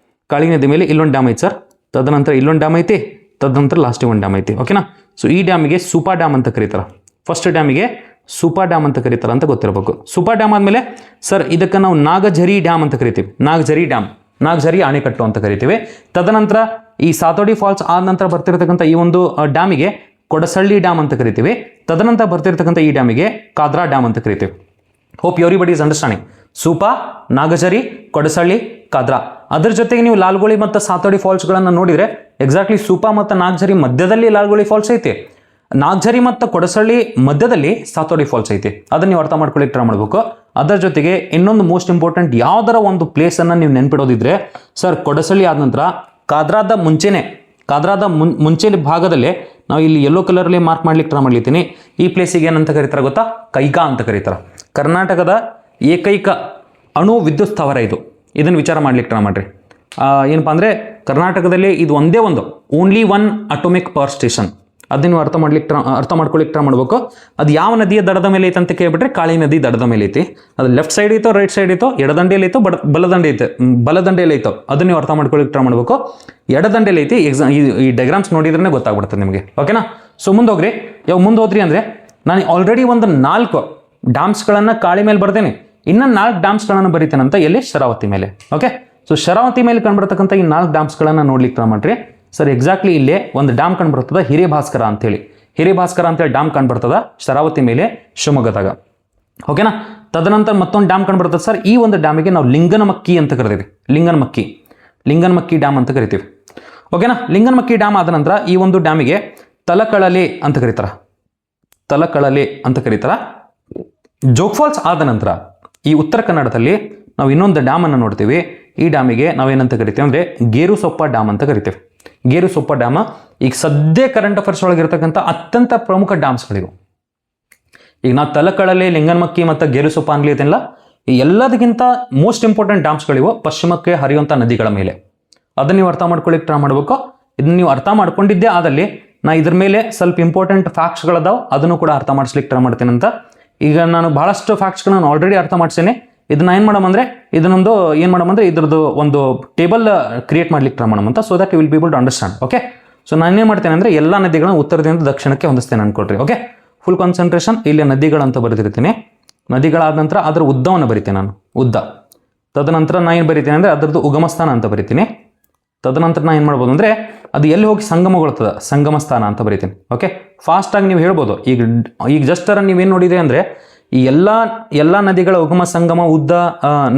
ಕಾಳಿ ನದಿ ಮೇಲೆ ಇಲ್ಲೊಂದು ಡ್ಯಾಮ್ ಐತೆ ಸರ್, ತದನಂತರ ಇಲ್ಲೊಂದು ಡ್ಯಾಮ್ ಐತಿ, ತದನಂತರ ಲಾಸ್ಟಿಗೆ ಒಂದು ಡ್ಯಾಮ್ ಐತಿ. ಓಕೆನಾ? ಸೊ ಈ ಡ್ಯಾಮಿಗೆ ಸೂಪಾ ಡ್ಯಾಮ್ ಅಂತ ಕರೀತಾರೆ. ಫಸ್ಟ್ ಡ್ಯಾಮಿಗೆ ಸೂಪಾ ಡ್ಯಾಮ್ ಅಂತ ಕರೀತಾರೆ ಅಂತ ಗೊತ್ತಿರಬೇಕು. ಸೂಪಾ ಡ್ಯಾಮ್ ಆದಮೇಲೆ ಸರ್ ಇದಕ್ಕೆ ನಾವು ನಾಗಝರಿ ಡ್ಯಾಮ್ ಅಂತ ಕರಿತೀವಿ. ನಾಗಝರಿ ಡ್ಯಾಮ್, ನಾಗಝರಿ ಅಣೆಕಟ್ಟು ಅಂತ ಕರಿತೀವಿ. ತದನಂತರ ಈ ಸಾತೋಡಿ ಫಾಲ್ಸ್ ಆದ ನಂತರ ಬರ್ತಿರ್ತಕ್ಕಂಥ ಈ ಒಂದು ಡ್ಯಾಮಿಗೆ ಕೊಡಸಳ್ಳಿ ಡ್ಯಾಮ್ ಅಂತ ಕರಿತೀವಿ. ತದನಂತರ ಬರ್ತಿರ್ತಕ್ಕಂಥ ಈ ಡ್ಯಾಮಿಗೆ ಕಾದ್ರಾ ಡ್ಯಾಮ್ ಅಂತ ಕರಿತೀವಿ. Hope everybody is understanding. Supa, Nagajhari, Kodasalli, Kadra. ಅದ್ರ ಜೊತೆಗೆ ನೀವು ಲಾಲ್ಗೋಳಿ ಮತ್ತು ಸಾತೋಡಿ ಫಾಲ್ಸ್ಗಳನ್ನು ನೋಡಿದರೆ ಎಕ್ಸಾಕ್ಟ್ಲಿ ಸೂಪಾ ಮತ್ತು ನಾಗಝರಿ ಮಧ್ಯದಲ್ಲಿ ಲಾಲ್ಗೋಳಿ ಫಾಲ್ಸ್ ಐತಿ, ನಾಗಝರಿ ಮತ್ತು ಕೊಡಸಳ್ಳಿ ಮಧ್ಯದಲ್ಲಿ ಸಾತೋಡಿ ಫಾಲ್ಸ್ ಐತಿ. ಅದನ್ನು ನೀವು ಅರ್ಥ ಮಾಡ್ಕೊಳ್ಳಿಕ್ಕೆ ಟ್ರೈ ಮಾಡಬೇಕು. ಅದರ ಜೊತೆಗೆ ಇನ್ನೊಂದು ಮೋಸ್ಟ್ ಇಂಪಾರ್ಟೆಂಟ್ ಯಾವ್ದಾರ ಒಂದು ಪ್ಲೇಸನ್ನು ನೀವು ನೆನ್ಪಿಡೋದಿದ್ರೆ ಸರ್ ಕೊಡಸಳ್ಳಿ ಆದ ನಂತರ ಕಾದ್ರಾದ ಮುಂಚೆನೆ ಕಾದ್ರಾದ ಮುಂಚೆ ಭಾಗದಲ್ಲೇ ನಾವು ಇಲ್ಲಿ ಯೆಲ್ಲೋ ಕಲರಲ್ಲಿ ಮಾರ್ಕ್ ಮಾಡ್ಲಿಕ್ಕೆ ಟ್ರೈ ಮಾಡ್ಲಿದ್ದೀನಿ. ಈ ಪ್ಲೇಸಿಗೆ ಏನಂತ ಕರೀತಾರೆ ಗೊತ್ತಾ? ಕೈಗಾ ಅಂತ ಕರೀತಾರೆ. ಕರ್ನಾಟಕದ ಏಕೈಕ ಅಣು ವಿದ್ಯುತ್ ಸ್ಥಾವರ ಇದು. ಇದನ್ನು ವಿಚಾರ ಮಾಡ್ಲಿಕ್ಕೆ ಟ್ರೈ ಮಾಡ್ರಿ. ಏನಪ್ಪ ಅಂದರೆ ಕರ್ನಾಟಕದಲ್ಲಿ ಇದು ಒಂದೇ ಒಂದು only one atomic power station. ಅದನ್ನು ಅರ್ಥ ಮಾಡ್ಕೊಳ್ಳಿಕ್ಕೆ ಟ್ರೈ ಮಾಡ್ಬೇಕು. ಅದು ಯಾವ ನದಿಯ ದಡದ ಮೇಲೆ ಐತೆ ಅಂತ ಕೇಳ್ಬಿಟ್ರೆ ಕಾಳಿ ನದಿ ದಡದ ಮೇಲೆ ಐತಿ. ಅದು ಲೆಫ್ಟ್ ಸೈಡ್ ಐತೋ ರೈಟ್ ಸೈಡ್ ಐತೋ ಎಡದಂಡೆಯಲ್ಲಿ ಐತೋ ಬಲದಂಡೆಯಲ್ಲಿ ಐತೋ ಅದನ್ನ ನೀವು ಅರ್ಥ ಮಾಡ್ಕೊಳ್ಳಿಕ್ಕೆ ಟ್ರೈ ಮಾಡಬೇಕು. ಎಡದಂಡೆಯಲ್ಲಿ ಐತಿ. ಈ ಡಯಾಗ್ರಾಮ್ಸ್ ನೋಡಿದ್ರೆ ಗೊತ್ತಾಗ್ಬಿಡ್ತದೆ ನಿಮಗೆ. ಓಕೆನಾ? ಸೊ ಮುಂದೋಗ್ರಿ. ಮುಂದೆ ಹೋದ್ರಿ ಅಂದರೆ ನಾನು ಆಲ್ರೆಡಿ ಒಂದು 4 ಡ್ಯಾಮ್ಸ್ಗಳನ್ನು ಕಾಳಿ ಮೇಲೆ ಬರ್ದೇನೆ. ಇನ್ನು 4 ಡ್ಯಾಮ್ಸ್ಗಳನ್ನು ಬರೀತೇನಂತ ಎಲ್ಲಿ? ಶರಾವತಿ ಮೇಲೆ. ಓಕೆ, ಸೊ ಶರಾವತಿ ಮೇಲೆ ಕಂಡುಬರ್ತಕ್ಕಂಥ ಈ 4 ಡ್ಯಾಮ್ಸ್ಗಳನ್ನು ನೋಡ್ಲಿಕ್ಕೆ ಟ್ರೈ ಮಾಡ್ರಿ. ಸರ್ ಎಕ್ಸಾಕ್ಟ್ಲಿ ಇಲ್ಲೇ ಒಂದು ಡ್ಯಾಮ್ ಕಂಡುಬರ್ತದ, ಹಿರೇಭಾಸ್ಕರ ಅಂತೇಳಿ. ಹಿರೇಭಾಸ್ಕರ ಅಂತೇಳಿ ಡ್ಯಾಮ್ ಕಂಡುಬರ್ತದ ಶರಾವತಿ ಮೇಲೆ ಶಿವಮೊಗ್ಗದಾಗ. ಓಕೆನಾ? ತದನಂತರ ಮತ್ತೊಂದು ಡ್ಯಾಮ್ ಕಂಡುಬರ್ತದೆ ಸರ್. ಈ ಒಂದು ಡ್ಯಾಮಿಗೆ ನಾವು ಲಿಂಗನಮಕ್ಕಿ ಅಂತ ಕರಿತೀವಿ. ಲಿಂಗನಮಕ್ಕಿ ಡ್ಯಾಮ್ ಅಂತ ಕರಿತೀವಿ. ಓಕೆನಾ? ಲಿಂಗನಮಕ್ಕಿ ಡ್ಯಾಮ್ ಆದ ನಂತರ ಈ ಒಂದು ಡ್ಯಾಮಿಗೆ ತಲಕಳಲೆ ಅಂತ ಕರೀತಾರ. ಜೋಗ್ ಫಾಲ್ಸ್ ಆದ ನಂತರ ಈ ಉತ್ತರ ಕನ್ನಡದಲ್ಲಿ ನಾವು ಇನ್ನೊಂದು ಡ್ಯಾಮನ್ನು ನೋಡ್ತೀವಿ. ಈ ಡ್ಯಾಮಿಗೆ ನಾವೇನಂತ ಕರಿತೀವಿ ಅಂದರೆ ಗೇರುಸೊಪ್ಪ ಡ್ಯಾಮ್ ಅಂತ ಕರಿತೀವಿ. ಗೇರುಸೊಪ್ಪ ಡ್ಯಾಮ್ ಈಗ ಸದ್ಯ ಕರೆಂಟ್ ಅಫೇರ್ಸ್ ಒಳಗಿರ್ತಕ್ಕಂಥ ಅತ್ಯಂತ ಪ್ರಮುಖ ಡ್ಯಾಮ್ಸ್ಗಳಿವು. ಈಗ ನಾವು ತಲಕಳಲೆ, ಲಿಂಗನಮಕ್ಕಿ ಮತ್ತು ಗೇರುಸೊಪ್ಪ ಅನ್ಲಿತಿಲ್ಲ, ಈ ಎಲ್ಲದಕ್ಕಿಂತ ಮೋಸ್ಟ್ ಇಂಪಾರ್ಟೆಂಟ್ ಡ್ಯಾಮ್ಸ್ಗಳಿವು ಪಶ್ಚಿಮಕ್ಕೆ ಹರಿಯುವಂಥ ನದಿಗಳ ಮೇಲೆ. ಅದನ್ನು ನೀವು ಅರ್ಥ ಮಾಡ್ಕೊಳ್ಳಿಕ್ಕೆ ಟ್ರೈ ಮಾಡಬೇಕು. ಇದನ್ನು ನೀವು ಅರ್ಥ ಮಾಡ್ಕೊಂಡಿದ್ದೇ ಆದಲ್ಲಿ ನಾ ಇದ್ರ ಮೇಲೆ ಸ್ವಲ್ಪ ಇಂಪಾರ್ಟೆಂಟ್ ಫ್ಯಾಕ್ಟ್ಸ್ಗಳದಾವೆ, ಅದನ್ನು ಕೂಡ ಅರ್ಥ ಮಾಡಿಸ್ಲಿಕ್ಕೆ ಟ್ರೈ ಮಾಡ್ತೇನೆ. ಈಗ ನಾನು ಭಾಳಷ್ಟು ಫ್ಯಾಕ್ಟ್ಸ್ಗಳನ್ನ ಆಲ್ರೆಡಿ ಅರ್ಥ ಮಾಡಿಸೇನೆ. ಇದನ್ನ ಏನು ಮಾಡಮಂದ್ರೆ ಇದ್ರದ್ದು ಒಂದು ಟೇಬಲ್ ಕ್ರಿಯೇಟ್ ಮಾಡ್ಲಿಕ್ಕೆ ಟ್ರೈ ಮಾಡಮಂತ, so that you will be able to understand. Okay, so ನಾನೇನು ಮಾಡ್ತೇನೆ ಅಂದರೆ ಎಲ್ಲ ನದಿಗಳನ್ನ ಉತ್ತರದಿಂದ ದಕ್ಷಿಣಕ್ಕೆ ಹೊಂದಿಸ್ತೇನೆ ಅನ್ಕೊಳ್ರಿ. Okay, full concentration. ಇಲ್ಲಿ ನದಿಗಳಂತ ಬರೆದಿರ್ತೀನಿ. ನದಿಗಳಾದ ನಂತರ ಅದರ ಉದ್ದವನ್ನು ಬರಿತೀನಿ ನಾನು, ಉದ್ದ. ತದನಂತರ ನಾನು ಏನು ಬರಿತೀನಿ ಅಂದರೆ ಅದರದ್ದು ಉಗಮ ಸ್ಥಾನ ಅಂತ ಬರಿತೀನಿ. ತದನಂತರ ನಾನು ಏನು ಮಾಡ್ಬೋದು ಅಂದರೆ ಅದು ಎಲ್ಲಿ ಹೋಗಿ ಸಂಗಮಗೊಳ್ತದೆ, ಸಂಗಮ ಸ್ಥಾನ ಅಂತ ಬರಿತೀನಿ. ಓಕೆ, ಫಾಸ್ಟಾಗಿ ನೀವು ಹೇಳ್ಬೋದು. ಈಗ ಜಸ್ಟರ ನೀವೇನು ನೋಡಿದೆ ಅಂದರೆ ಈ ಎಲ್ಲ ನದಿಗಳ ಉಗಮ, ಸಂಗಮ, ಉದ್ದ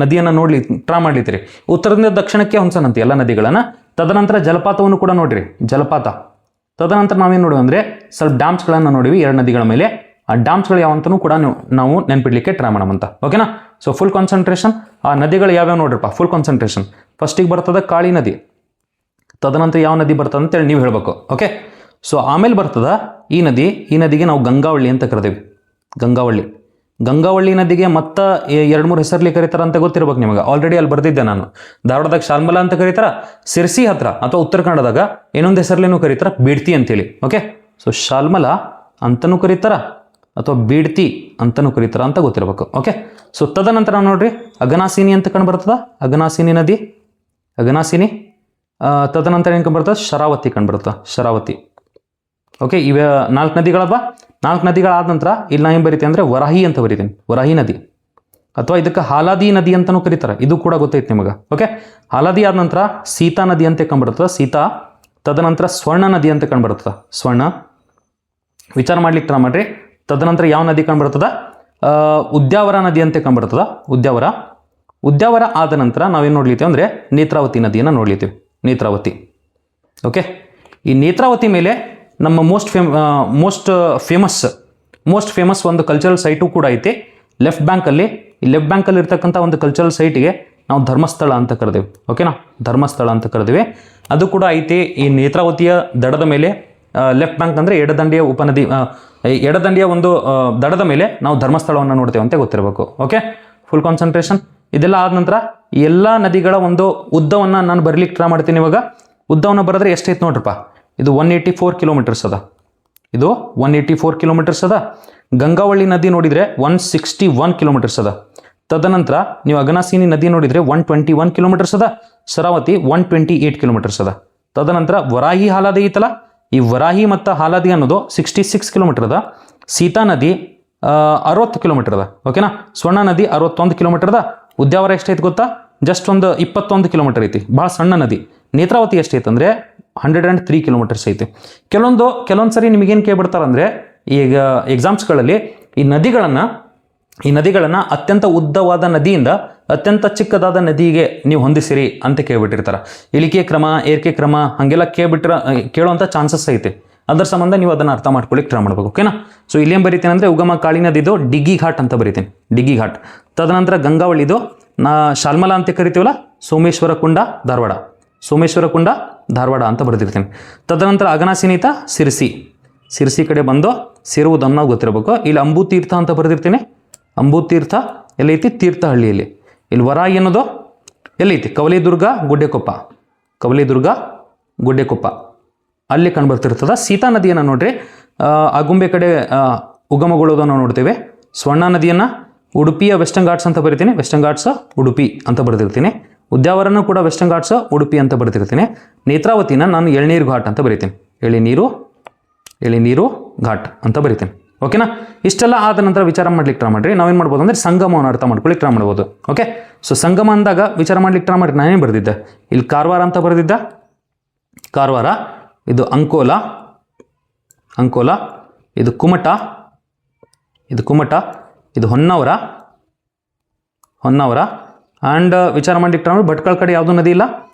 ನದಿಯನ್ನು ಟ್ರಾ ಮಾಡ್ಲಿತ್ತೀರಿ. ಉತ್ತರದಿಂದ ದಕ್ಷಿಣಕ್ಕೆ ಹೊಂದ್ಸೋಣಂತೆ ಎಲ್ಲ ನದಿಗಳನ್ನು. ತದನಂತರ ಜಲಪಾತವನ್ನು ಕೂಡ ನೋಡ್ರಿ, ಜಲಪಾತ. ತದನಂತರ ನಾವೇನು ನೋಡಿವಿ ಅಂದರೆ ಸ್ವಲ್ಪ ಡ್ಯಾಮ್ಸ್ಗಳನ್ನು ನೋಡಿವಿ 2 ನದಿಗಳ ಮೇಲೆ. ಆ ಡ್ಯಾಮ್ಸ್ಗಳು ಯಾವಂತನೂ ಕೂಡ ನಾವು ನೆನ್ಪಿಡ್ಲಿಕ್ಕೆ ಟ್ರೈ ಮಾಡೋಣಂತ. ಓಕೆನಾ? So full concentration. ಆ ನದಿಗಳು ಯಾವ್ಯಾವ ನೋಡ್ರಿಪ್ಪ, ಫುಲ್ ಕಾನ್ಸಂಟ್ರೇಷನ್. ಫಸ್ಟಿಗೆ ಬರ್ತದ ಕಾಳಿ ನದಿ. ತದನಂತರ ಯಾವ ನದಿ ಬರ್ತದೆ ಅಂತೇಳಿ ನೀವು ಹೇಳಬೇಕು. ಓಕೆ, ಸೊ ಆಮೇಲೆ ಬರ್ತದ ಈ ನದಿಗೆ ನಾವು ಗಂಗಾವಳ್ಳಿ ಅಂತ ಕರಿತೀವಿ. ಗಂಗಾವಳ್ಳಿ ನದಿಗೆ ಮತ್ತೆ 2-3 ಹೆಸರಲ್ಲಿ ಕರೀತಾರ ಅಂತ ಗೊತ್ತಿರ್ಬೇಕು ನಿಮಗೆ. ಆಲ್ರೆಡಿ ಅಲ್ಲಿ ಬರ್ದಿದ್ದೆ ನಾನು. ಧಾರವಾಡದಾಗ ಶಾಲ್ಮಲಾ ಅಂತ ಕರೀತಾರ, ಸಿರ್ಸಿ ಹತ್ರ ಅಥವಾ ಉತ್ತರ ಕನ್ನಡದಾಗ ಇನ್ನೊಂದು ಹೆಸರಲ್ಲೇನು ಕರೀತಾರ, ಬೀಡ್ತಿ ಅಂತೇಳಿ. ಓಕೆ, ಸೊ ಶಾಲ್ಮಲಾ ಅಂತನೂ ಕರೀತಾರ ಅಥವಾ ಬೀಡ್ತಿ ಅಂತನೂ ಕರೀತಾರ ಅಂತ ಗೊತ್ತಿರ್ಬೇಕು. ಓಕೆ, ಸೊ ತದನಂತರ ನೋಡ್ರಿ ಅಘನಾಸಿನಿ ಅಂತ ಕಂಡುಬರ್ತದ, ಅಘನಾಸಿನಿ ನದಿ. ತದನಂತರ ಏನು ಕಂಡುಬರ್ತದೆ, ಶರಾವತಿ ಕಂಡುಬರ್ತದೆ, ಶರಾವತಿ. ಓಕೆ, ಇವ 4 ನದಿಗಳಲ್ವಾ. 4 ನದಿಗಳಾದ ನಂತರ ಇಲ್ಲಿ ನಾನು ಏನು ಬರಿತೀನಿ ಅಂದರೆ ವರಾಹಿ ಅಂತ ಬರಿತೀನಿ, ವರಾಹಿ ನದಿ. ಅಥವಾ ಇದಕ್ಕೆ ಹಾಲಾದಿ ನದಿ ಅಂತಲೂ ಕರೀತಾರೆ, ಇದು ಕೂಡ ಗೊತ್ತೈತೆ ನಿಮಗೆ. ಓಕೆ, ಹಾಲಾದಿ ಆದ ನಂತರ ಸೀತಾ ನದಿ ಅಂತ ಕಂಡುಬರ್ತದೆ, ಸೀತಾ. ತದನಂತರ ಸ್ವರ್ಣ ನದಿ ಅಂತ ಕಂಡುಬರ್ತದೆ, ಸ್ವರ್ಣ. ವಿಚಾರ ಮಾಡ್ಲಿಕ್ಕೆ ಟ್ರೈ ಮಾಡ್ರಿ. ತದನಂತರ ಯಾವ ನದಿ ಕಂಡುಬರ್ತದ, ಉದ್ಯಾವರ ನದಿ ಅಂತ ಕಂಡುಬರ್ತದ, ಉದ್ಯಾವರ ಆದ ನಂತರ ನಾವೇನು ನೋಡ್ಲಿತ್ತೀವಿ ಅಂದರೆ ನೇತ್ರಾವತಿ ನದಿಯನ್ನು ನೋಡ್ಲಿತ್ತೀವಿ, ನೇತ್ರಾವತಿ. ಓಕೆ, ಈ ನೇತ್ರಾವತಿ ಮೇಲೆ ನಮ್ಮ ಮೋಸ್ಟ್ ಫೇಮಸ್ ಒಂದು ಕಲ್ಚರಲ್ ಸೈಟು ಕೂಡ ಐತಿ ಲೆಫ್ಟ್ ಬ್ಯಾಂಕಲ್ಲಿ. ಈ ಲೆಫ್ಟ್ ಬ್ಯಾಂಕಲ್ಲಿ ಇರ್ತಕ್ಕಂಥ ಒಂದು ಕಲ್ಚರಲ್ ಸೈಟಿಗೆ ನಾವು ಧರ್ಮಸ್ಥಳ ಅಂತ ಕರೆದೇವೆ. ಓಕೆನಾ, ಧರ್ಮಸ್ಥಳ ಅಂತ ಕರೆದೇವೆ. ಅದು ಕೂಡ ಐತಿ ಈ ನೇತ್ರಾವತಿಯ ದಡದ ಮೇಲೆ. ಲೆಫ್ಟ್ ಬ್ಯಾಂಕ್ ಅಂದರೆ ಎಡದಂಡೆಯ ಒಂದು ದಡದ ಮೇಲೆ ನಾವು ಧರ್ಮಸ್ಥಳವನ್ನು ನೋಡ್ತೇವೆ ಅಂತ ಗೊತ್ತಿರಬೇಕು. Okay, full concentration. ಇದೆಲ್ಲ ಆದ ನಂತರ ಎಲ್ಲ ನದಿಗಳ ಒಂದು ಉದ್ದವನ್ನು ನಾನು ಬರಲಿಕ್ಕೆ ಟ್ರೈ ಮಾಡ್ತೀನಿ. ಇವಾಗ ಉದ್ದವನ್ನು ಬರೆದ್ರೆ ಎಷ್ಟೈತೆ ನೋಡ್ರಪ್ಪ, ಇದು 184 ಕಿಲೋಮೀಟರ್ಸ್ ಅದ. ಇದು 184 ಕಿಲೋಮೀಟರ್ಸ್ ಅದ. ಗಂಗಾವಳ್ಳಿ ನದಿ ನೋಡಿದರೆ 161 ಕಿಲೋಮೀಟರ್ಸ್ ಅದ. ತದನಂತರ ನೀವು ಅಘನಾಸಿನಿ ನದಿ ನೋಡಿದರೆ 121 ಕಿಲೋಮೀಟರ್ಸ್ ಅದ. ಶರಾವತಿ 128 ಕಿಲೋಮೀಟರ್ಸ್ ಅದ. ತದನಂತರ ವರಾಹಿ ಹಾಲಾದಿ ಐತಲ್ಲ, ಈ ವರಾಹಿ ಮತ್ತು ಹಾಲಾದಿ ಅನ್ನೋದು 66 ಕಿಲೋಮೀಟರ್ ಅದ. ಸೀತಾ ನದಿ 60 ಕಿಲೋಮೀಟರ್ ಅದ. ಓಕೆನಾ, ಸ್ವರ್ಣ ನದಿ 61 ಕಿಲೋಮೀಟರ್ ಅದ. ಉದ್ಯಾವರ ಎಷ್ಟೈತೆ ಗೊತ್ತಾ, ಜಸ್ಟ್ ಒಂದು 21 ಕಿಲೋಮೀಟರ್ ಐತಿ, ಭಾಳ ಸಣ್ಣ ನದಿ. ನೇತ್ರಾವತಿ ಎಷ್ಟೈತೆ ಅಂದರೆ 103 ಕಿಲೋಮೀಟರ್ಸ್ ಐತಿ. ಕೆಲವೊಂದು ಸರಿ ನಿಮಗೇನು ಕೇಳ್ಬಿಡ್ತಾರೆ ಅಂದರೆ ಈಗ ಎಕ್ಸಾಮ್ಸ್ಗಳಲ್ಲಿ ಈ ನದಿಗಳನ್ನು ಅತ್ಯಂತ ಉದ್ದವಾದ ನದಿಯಿಂದ ಅತ್ಯಂತ ಚಿಕ್ಕದಾದ ನದಿಗೆ ನೀವು ಹೊಂದಿಸಿರಿ ಅಂತ ಕೇಳ್ಬಿಟ್ಟಿರ್ತಾರೆ. ಇಳಿಕೆ ಕ್ರಮ, ಏರಿಕೆ ಕ್ರಮ ಹಾಗೆಲ್ಲ ಕೇಳುವಂಥ ಚಾನ್ಸಸ್ ಐತೆ. ಅದರ ಸಂಬಂಧ ನೀವು ಅದನ್ನು ಅರ್ಥ ಮಾಡ್ಕೊಳ್ಳಿಕ್ಕೆ ಟ್ರೈ ಮಾಡಬೇಕು. ಓಕೆನಾ, ಸೊ ಇಲ್ಲೇನು ಬರಿತೀನಿ ಅಂದರೆ ಉಗಮ ಕಾಳಿ ನದಿದು ಡಿಗ್ಗಿ ಘಾಟ್ ಅಂತ ಬರಿತೀನಿ, ಡಿಗ್ಗಿ ಘಾಟ್. ತದನಂತರ ಗಂಗಾವಳಿದು ಶಾಲ್ಮಲಾ ಅಂತ ಕರಿತೀವಲ್ಲ, ಸೋಮೇಶ್ವರ ಕುಂಡ, ಧಾರವಾಡ. ಸೋಮೇಶ್ವರ ಕುಂಡ ಧಾರವಾಡ ಅಂತ ಬರೆದಿರ್ತೀನಿ. ತದನಂತರ ಅಗನಾಸಿನೀತ ಸಿರ್ಸಿ, ಸಿರ್ಸಿ ಕಡೆ ಬಂದು ಸೇರುವುದನ್ನು ನಾವು ಗೊತ್ತಿರಬೇಕು. ಇಲ್ಲಿ ಅಂಬುತೀರ್ಥ ಅಂತ ಬರೆದಿರ್ತೀನಿ. ಅಂಬುತೀರ್ಥ ಎಲ್ಲೈತಿ? ತೀರ್ಥಹಳ್ಳಿಯಲ್ಲಿ. ಇಲ್ಲಿ ವರಾಯಿ ಅನ್ನೋದು ಎಲ್ಲೈತಿ? ಕವಲೇದುರ್ಗ ಗುಡ್ಡೆಕೊಪ್ಪ, ಕವಲೇದುರ್ಗ ಗುಡ್ಡೆಕೊಪ್ಪ ಅಲ್ಲಿ ಕಂಡುಬರ್ತಿರ್ತದ. ಸೀತಾ ನದಿಯನ್ನು ನೋಡ್ರಿ ಆಗುಂಬೆ ಕಡೆ ಉಗಮಗೊಳ್ಳೋದನ್ನು ನೋಡ್ತೇವೆ. ಸ್ವರ್ಣ ನದಿಯನ್ನು ಉಡುಪಿಯ ವೆಸ್ಟರ್ನ್ ಘಾಟ್ಸ್ ಅಂತ ಬರಿತೀನಿ, ವೆಸ್ಟರ್ನ್ ಘಾಟ್ಸ್ ಉಡುಪಿ ಅಂತ ಬರೆದಿರ್ತೀನಿ. ಉದ್ಯಾವರನ್ನು ಕೂಡ ವೆಸ್ಟರ್ನ್ ಘಾಟ್ಸ್ ಉಡುಪಿ ಅಂತ ಬರೆದಿರ್ತೀನಿ. ನೇತ್ರಾವತಿನ ನಾನು ಎಳ್ನೀರು ಘಾಟ್ ಅಂತ ಬರಿತೀನಿ, ಎಳಿನೀರು ಘಾಟ್ ಅಂತ ಬರಿತೀನಿ. ಓಕೆನಾ? ಇಷ್ಟೆಲ್ಲ ಆದ ನಂತರ ವಿಚಾರ ಮಾಡ್ಲಿಕ್ಕೆ ಟ್ರೈ ಮಾಡಿರಿ. ನಾವೇನು ಮಾಡ್ಬೋದು ಅಂದರೆ ಸಂಗಮವನ್ನು ಅರ್ಥ ಮಾಡ್ಕೊಳ್ಳಿಕ್ಕೆ ಟ್ರೈ ಮಾಡ್ಬೋದು. ಓಕೆ, ಸೊ ಸಂಗಮ ಅಂದಾಗ ವಿಚಾರ ಮಾಡ್ಲಿಕ್ಕೆ ಟ್ರೈ ಮಾಡಿ ನಾನೇನು ಬರೆದಿದ್ದೆ? ಇಲ್ಲಿ ಕಾರವಾರ ಅಂತ ಬರೆದಿದ್ದ, ಕಾರವಾರ. ಇದು ಅಂಕೋಲ, ಇದು ಕುಮಟ, ಇದು ಹೊನ್ನಾವರ. ಆ್ಯಂಡ್ ವಿಚಾರ ಮಾಡ್ಲಿಕ್ಕೆ ಟ್ರೈ ಮಾಡಿ ಭಟ್ಕಳ ಕಡೆ ಯಾವುದೂ ನದಿ ಇಲ್ಲ.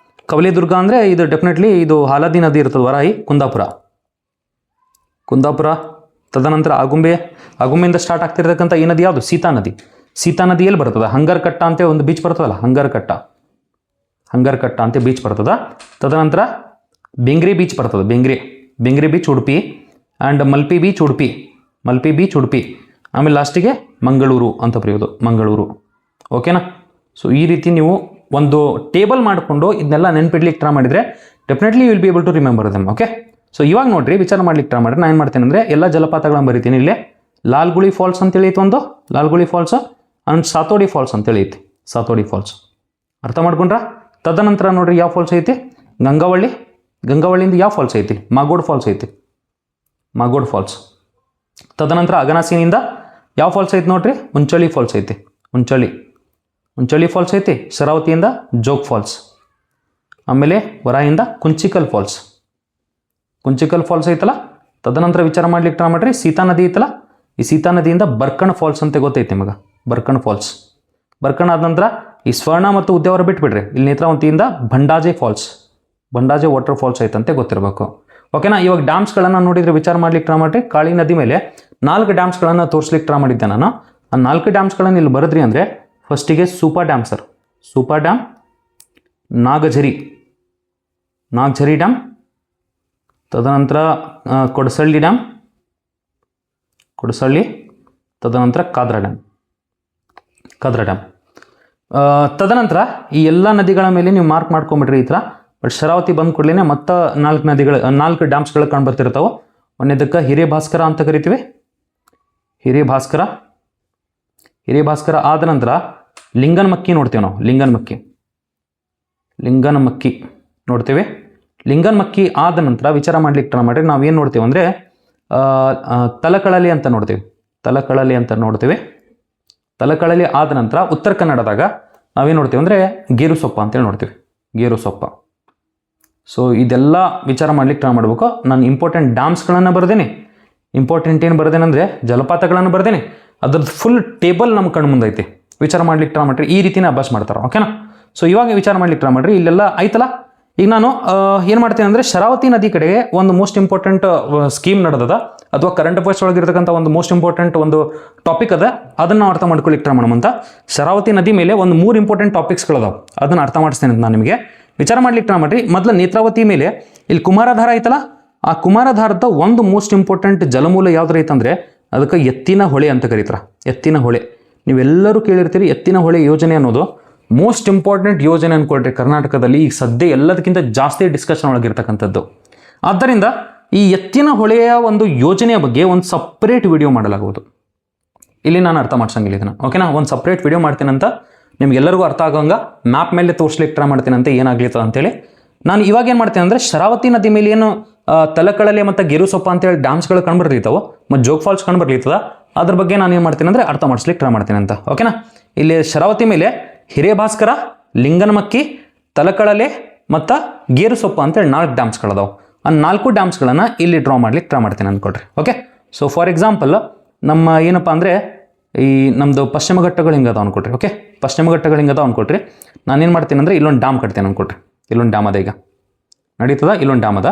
ಕವಲೇದುರ್ಗ ಅಂದರೆ ಇದು ಡೆಫಿನೆಟ್ಲಿ ಇದು ಹಾಲಾದಿ ನದಿ ಇರ್ತದೆ, ವರಾಯಿ, ಕುಂದಾಪುರ. ತದನಂತರ ಆಗುಂಬೆಯಿಂದ ಸ್ಟಾರ್ಟ್ ಆಗ್ತಿರ್ತಕ್ಕಂಥ ಈ ನದಿ ಯಾವುದು? ಸೀತಾ ನದಿ ಎಲ್ಲಿ ಬರ್ತದೆ? ಹಂಗರಕಟ್ಟ ಅಂತ ಒಂದು ಬೀಚ್ ಬರ್ತದಲ್ಲ, ಹಂಗರಕಟ್ಟ ಅಂತ ಬೀಚ್ ಬರ್ತದ. ತದನಂತರ ಬೆಂಗ್ರೆ ಬೀಚ್ ಬರ್ತದೆ, Bengre beach Udupi. And Malpe beach Udupi. ಆಮೇಲೆ ಲಾಸ್ಟಿಗೆ ಮಂಗಳೂರು ಅಂತ ಬರೆಯೋದು, ಮಂಗಳೂರು. ಓಕೆನಾ? ಸೊ ಈ ರೀತಿ ನೀವು ಒಂದು ಟೇಬಲ್ ಮಾಡಿಕೊಂಡು ಇದನ್ನೆಲ್ಲ ನೆನ್ಪಿಡ್ಲಿಕ್ಕೆ ಟ್ರೈ ಮಾಡಿದರೆ definitely you will be able to remember them. Okay, so ಇವಾಗ ನೋಡ್ರಿ ವಿಚಾರ ಮಾಡ್ಲಿಕ್ಕೆ ಟ್ರೈ ಮಾಡಿದ್ರೆ ನಾನು ಏನು ಮಾಡ್ತೇನೆ ಅಂದರೆ ಎಲ್ಲ ಜಲಪಾತಗಳನ್ನು ಬರಿತೀನಿ. ಇಲ್ಲೇ ಲಾಲ್ಗುಳಿ ಫಾಲ್ಸ್ ಅಂತೇಳಿ ಐತೆ ಒಂದು, ಲಾಲ್ಗುಳಿ ಫಾಲ್ಸ್. ಆ್ಯಂಡ್ ಸಾತೋಡಿ ಫಾಲ್ಸ್ ಅಂತೇಳಿ ಐತಿ, ಸಾತೋಡಿ ಫಾಲ್ಸ್. ಅರ್ಥ ಮಾಡ್ಕೊಂಡ್ರ? ತದನಂತರ ನೋಡ್ರಿ ಯಾವ ಫಾಲ್ಸ್ ಐತಿ? ಗಂಗಾವಳ್ಳಿಯಿಂದ ಯಾವ ಫಾಲ್ಸ್ ಐತಿ? ಮಾಗೋಡ್ ಫಾಲ್ಸ್. ತದನಂತರ ಅಗನಾಸಿನಿಂದ ಯಾವ ಫಾಲ್ಸ್ ಐತಿ ನೋಡ್ರಿ? ಉಂಚಳ್ಳಿ ಫಾಲ್ಸ್ ಐತಿ, ಉಂಚಳ್ಳಿ ಫಾಲ್ಸ್ ಐತಿ. ಶರಾವತಿಯಿಂದ ಜೋಗ್ ಫಾಲ್ಸ್. ಆಮೇಲೆ ವರಾಯಿಂದ ಕುಂಚಿಕಲ್ ಫಾಲ್ಸ್ ಐತಲ್ಲ. ತದನಂತರ ವಿಚಾರ ಮಾಡ್ಲಿಕ್ಕೆ ಟ್ರೈ ಮಾಡ್ರಿ ಸೀತಾ ನದಿ ಐತಲ್ಲ, ಈ ಸೀತಾ ನದಿಯಿಂದ ಬರ್ಕಣ್ ಫಾಲ್ಸ್ ಅಂತ ಗೊತ್ತೈತಿ ನಿಮಗೆ, ಬರ್ಕಣ್ ಆದ ನಂತರ ಈ ಸ್ವರ್ಣ ಮತ್ತು ಉದ್ಯಾವರ ಬಿಟ್ಬಿಡ್ರಿ. ಇಲ್ಲಿ ನೇತ್ರಾವತಿಯಿಂದ ಬಂಡಾಜೆ ವಾಟರ್ ಫಾಲ್ಸ್ ಐತಂತೆ ಗೊತ್ತಿರಬೇಕು. ಓಕೆನಾ? ಇವಾಗ ಡ್ಯಾಮ್ಸ್ಗಳನ್ನು ನೋಡಿದರೆ ವಿಚಾರ ಮಾಡ್ಲಿಕ್ಕೆ ಟ್ರೈ ಮಾಡ್ರಿ. ಕಾಳಿ ನದಿ ಮೇಲೆ 4 ಡ್ಯಾಮ್ಸ್ಗಳನ್ನು ತೋರಿಸ್ಲಿಕ್ಕೆ ಟ್ರೈ ಮಾಡಿದ್ದೆ ನಾನು. ಆ 4 ಡ್ಯಾಮ್ಸ್ಗಳನ್ನು ಇಲ್ಲಿ ಬರೆದ್ರಿ ಅಂದರೆ ಫಸ್ಟಿಗೆ ಸೂಪಾ ಡ್ಯಾಮ್, ನಾಗಝರಿ ಡ್ಯಾಮ್. ತದನಂತರ ಕೊಡಸಳ್ಳಿ ಡ್ಯಾಮ್, ತದನಂತರ ಕಾದ್ರಾ ಡ್ಯಾಮ್. ತದನಂತರ ಈ ಎಲ್ಲ ನದಿಗಳ ಮೇಲೆ ನೀವು ಮಾರ್ಕ್ ಮಾಡ್ಕೊಂಬಿಡ್ರಿ ಈ ಥರ. ಬಟ್ ಶರಾವತಿ ಬಂದ ಕೂಡಲೇ ಮತ್ತೆ 4 ಡ್ಯಾಮ್ಸ್ಗಳು ಕಂಡು ಬರ್ತಿರ್ತಾವೆ. ಒಂದೇದಕ್ಕೆ ಹಿರೇಭಾಸ್ಕರ ಅಂತ ಕರಿತೀವಿ, ಹಿರೇಭಾಸ್ಕರ ಆದ ನಂತರ ಲಿಂಗನಮಕ್ಕಿ ನೋಡ್ತೀವಿ ನಾವು, ಲಿಂಗನಮಕ್ಕಿ ನೋಡ್ತೀವಿ. ಲಿಂಗನಮಕ್ಕಿ ಆದ ನಂತರ ವಿಚಾರ ಮಾಡ್ಲಿಕ್ಕೆ ಟ್ರೈ ಮಾಡಿರಿ ನಾವೇನು ನೋಡ್ತೀವಿ ಅಂದರೆ ತಲಕಳಲಿ ಅಂತ ನೋಡ್ತೀವಿ. ತಲಕಳಲಿ ಆದ ನಂತರ ಉತ್ತರ ಕನ್ನಡದಾಗ ನಾವೇನು ನೋಡ್ತೀವಿ ಅಂದರೆ ಗೇರುಸೊಪ್ಪ ಅಂತೇಳಿ ನೋಡ್ತೀವಿ, ಸೊ ಇದೆಲ್ಲ ವಿಚಾರ ಮಾಡ್ಲಿಕ್ಕೆ ಟ್ರೈ ಮಾಡಬೇಕು. ನಾನು ಇಂಪಾರ್ಟೆಂಟ್ ಡ್ಯಾಮ್ಸ್ಗಳನ್ನು ಬರ್ದೇನೆ, ಏನು ಬರ್ದೇನೆ ಅಂದರೆ ಜಲಪಾತಗಳನ್ನು ಬರ್ದೇನೆ. ಅದ್ರದ್ದು ಫುಲ್ ಟೇಬಲ್ ನಮ್ಮ ಕಣ್ಣು ಮುಂದೈತಿ. ವಿಚಾರ ಮಾಡ್ಲಿಕ್ಕೆ ಟ್ರೈ ಮಾಡ್ರಿ, ಈ ರೀತಿನೇ ಅಭ್ಯಾಸ ಮಾಡ್ತಾರೆ. ಓಕೆನಾ? ಸೊ ಇವಾಗ ವಿಚಾರ ಮಾಡ್ಲಿಕ್ಕೆ ಟ್ರೈ ಮಾಡ್ರಿ. ಇಲ್ಲೆಲ್ಲ ಆಯ್ತಲ್ಲ. ಈಗ ನಾನು ಏನು ಮಾಡ್ತೀನಿ ಅಂದರೆ ಶರಾವತಿ ನದಿ ಕಡೆಗೆ ಒಂದು ಮೋಸ್ಟ್ ಇಂಪಾರ್ಟೆಂಟ್ ಸ್ಕೀಮ್ ನಡೆದದ, ಅಥವಾ ಕರೆಂಟ್ ಅಫೇರ್ಸ್ ಒಳಗಿರ್ತಕ್ಕಂಥ ಒಂದು ಮೋಸ್ಟ್ ಇಂಪಾರ್ಟೆಂಟ್ ಒಂದು ಟಾಪಿಕ್ ಅದ, ಅದನ್ನು ನಾವು ಅರ್ಥ ಮಾಡ್ಕೊಳ್ಳಿಕ್ಕೆ ಟ್ರೈ ಮಾಡೋಣ ಅಂತ. ಶರಾವತಿ ನದಿ ಮೇಲೆ ಒಂದು 3 ಇಂಪಾರ್ಟೆಂಟ್ ಟಾಪಿಕ್ಸ್ಗಳದಾವೆ, ಅದನ್ನು ಅರ್ಥ ಮಾಡಿಸ್ತೇನೆ ಅಂತ ನಾನು ನಿಮಗೆ. ವಿಚಾರ ಮಾಡ್ಲಿಕ್ಕೆ ಟ್ರೈ ಮಾಡ್ರಿ. ಮೊದಲು ನೇತ್ರಾವತಿ ಮೇಲೆ ಇಲ್ಲಿ ಕುಮಾರಧಾರ ಐತಲ್ಲ, ಆ ಕುಮಾರಧಾರದ ಒಂದು ಮೋಸ್ಟ್ ಇಂಪಾರ್ಟೆಂಟ್ ಜಲಮೂಲ ಯಾವ್ದು ಐತಂದರೆ ಅದಕ್ಕೆ ಎತ್ತಿನ ಹೊಳೆ ಅಂತ ಕರೀತಾರೆ. ಎತ್ತಿನ ಹೊಳೆ ನೀವೆಲ್ಲರೂ ಕೇಳಿರ್ತೀರಿ. ಎತ್ತಿನ ಹೊಳೆ ಯೋಜನೆ ಅನ್ನೋದು ಮೋಸ್ಟ್ ಇಂಪಾರ್ಟೆಂಟ್ ಯೋಜನೆ ಅಂದ್ಕೊಳ್ರಿ ಕರ್ನಾಟಕದಲ್ಲಿ ಈಗ ಸದ್ಯ ಎಲ್ಲದಕ್ಕಿಂತ ಜಾಸ್ತಿ ಡಿಸ್ಕಷನ್ ಒಳಗಿರ್ತಕ್ಕಂಥದ್ದು. ಆದ್ದರಿಂದ ಈ ಎತ್ತಿನ ಹೊಳೆಯ ಒಂದು ಯೋಜನೆಯ ಬಗ್ಗೆ ಒಂದು ಸಪ್ರೇಟ್ ವಿಡಿಯೋ ಮಾಡಲಾಗುವುದು. ಇಲ್ಲಿ ನಾನು ಅರ್ಥ ಮಾಡ್ಸಂಗಿಲ್ಲ ಇದನ್ನು. ಓಕೆನಾ? ಒಂದು ಸಪ್ರೇಟ್ ವಿಡಿಯೋ ಮಾಡ್ತೀನಂತ ನಿಮ್ಗೆಲ್ಲರಿಗೂ ಅರ್ಥ ಆಗೋಂಗ ಮ್ಯಾಪ್ ಮೇಲೆ ತೋರಿಸ್ಲಿಕ್ಕೆ ಟ್ರೈ ಮಾಡ್ತೀನಂತ ಏನಾಗ್ಲಿತ್ತದ ಅಂತೇಳಿ. ನಾನು ಇವಾಗ ಏನು ಮಾಡ್ತೇನೆ ಅಂದರೆ ಶರಾವತಿ ನದಿ ಮೇಲೆ ಏನು ತಲಕಳಲೆ ಮತ್ತು ಗೇರುಸೊಪ್ಪ ಅಂತೇಳಿ ಡ್ಯಾಮ್ಸ್ಗಳು ಕಂಡುಬರ್ಲಿತ್ತವ ಮತ್ತು ಜೋಗ್ ಫಾಲ್ಸ್ ಕಂಡುಬರ್ಲಿತ್ತದ, ಅದ್ರ ಬಗ್ಗೆ ನಾನು ಏನು ಮಾಡ್ತೀನಿ ಅಂದರೆ ಅರ್ಥ ಮಾಡಿಸ್ಲಿಕ್ಕೆ ಟ್ರೈ ಮಾಡ್ತೀನಿ ಅಂತ. ಓಕೆನಾ? ಇಲ್ಲಿ ಶರಾವತಿ ಮೇಲೆ ಹಿರೇಭಾಸ್ಕರ, ಲಿಂಗನಮಕ್ಕಿ, ತಲಕಳಲೆ ಮತ್ತು ಗೇರುಸೊಪ್ಪ ಅಂತೇಳಿ 4 ಡ್ಯಾಮ್ಸ್ಗಳದಾವೆ. ಆ 4 ಡ್ಯಾಮ್ಸ್ಗಳನ್ನು ಇಲ್ಲಿ ಡ್ರಾ ಮಾಡ್ಲಿಕ್ಕೆ ಟ್ರೈ ಮಾಡ್ತೀನಿ ಅಂದ್ಕೊಡ್ರಿ. ಓಕೆ, ಸೊ ಫಾರ್ ಎಕ್ಸಾಂಪಲ್ ನಮ್ಮ ಏನಪ್ಪ ಅಂದರೆ ಈ ನಮ್ಮದು ಪಶ್ಚಿಮ ಘಟ್ಟಗಳು ಹಿಂಗದ ಅಂದ್ಕೊಟ್ರಿ. ಓಕೆ, ಪಶ್ಚಿಮ ಘಟ್ಟಗಳು ಹಿಂಗದ ಅಂದ್ಕೊಟ್ರಿ. ನಾನೇನು ಮಾಡ್ತೀನಿ ಅಂದರೆ ಇಲ್ಲೊಂದು ಡ್ಯಾಮ್ ಕಟ್ತೇನೆ ಅಂದ್ಕೊಟ್ರಿ. ಇಲ್ಲೊಂದು ಡ್ಯಾಮ್ ಅದ, ಈಗ ನಡೀತದ. ಇಲ್ಲೊಂದು ಡ್ಯಾಮ್ ಅದ.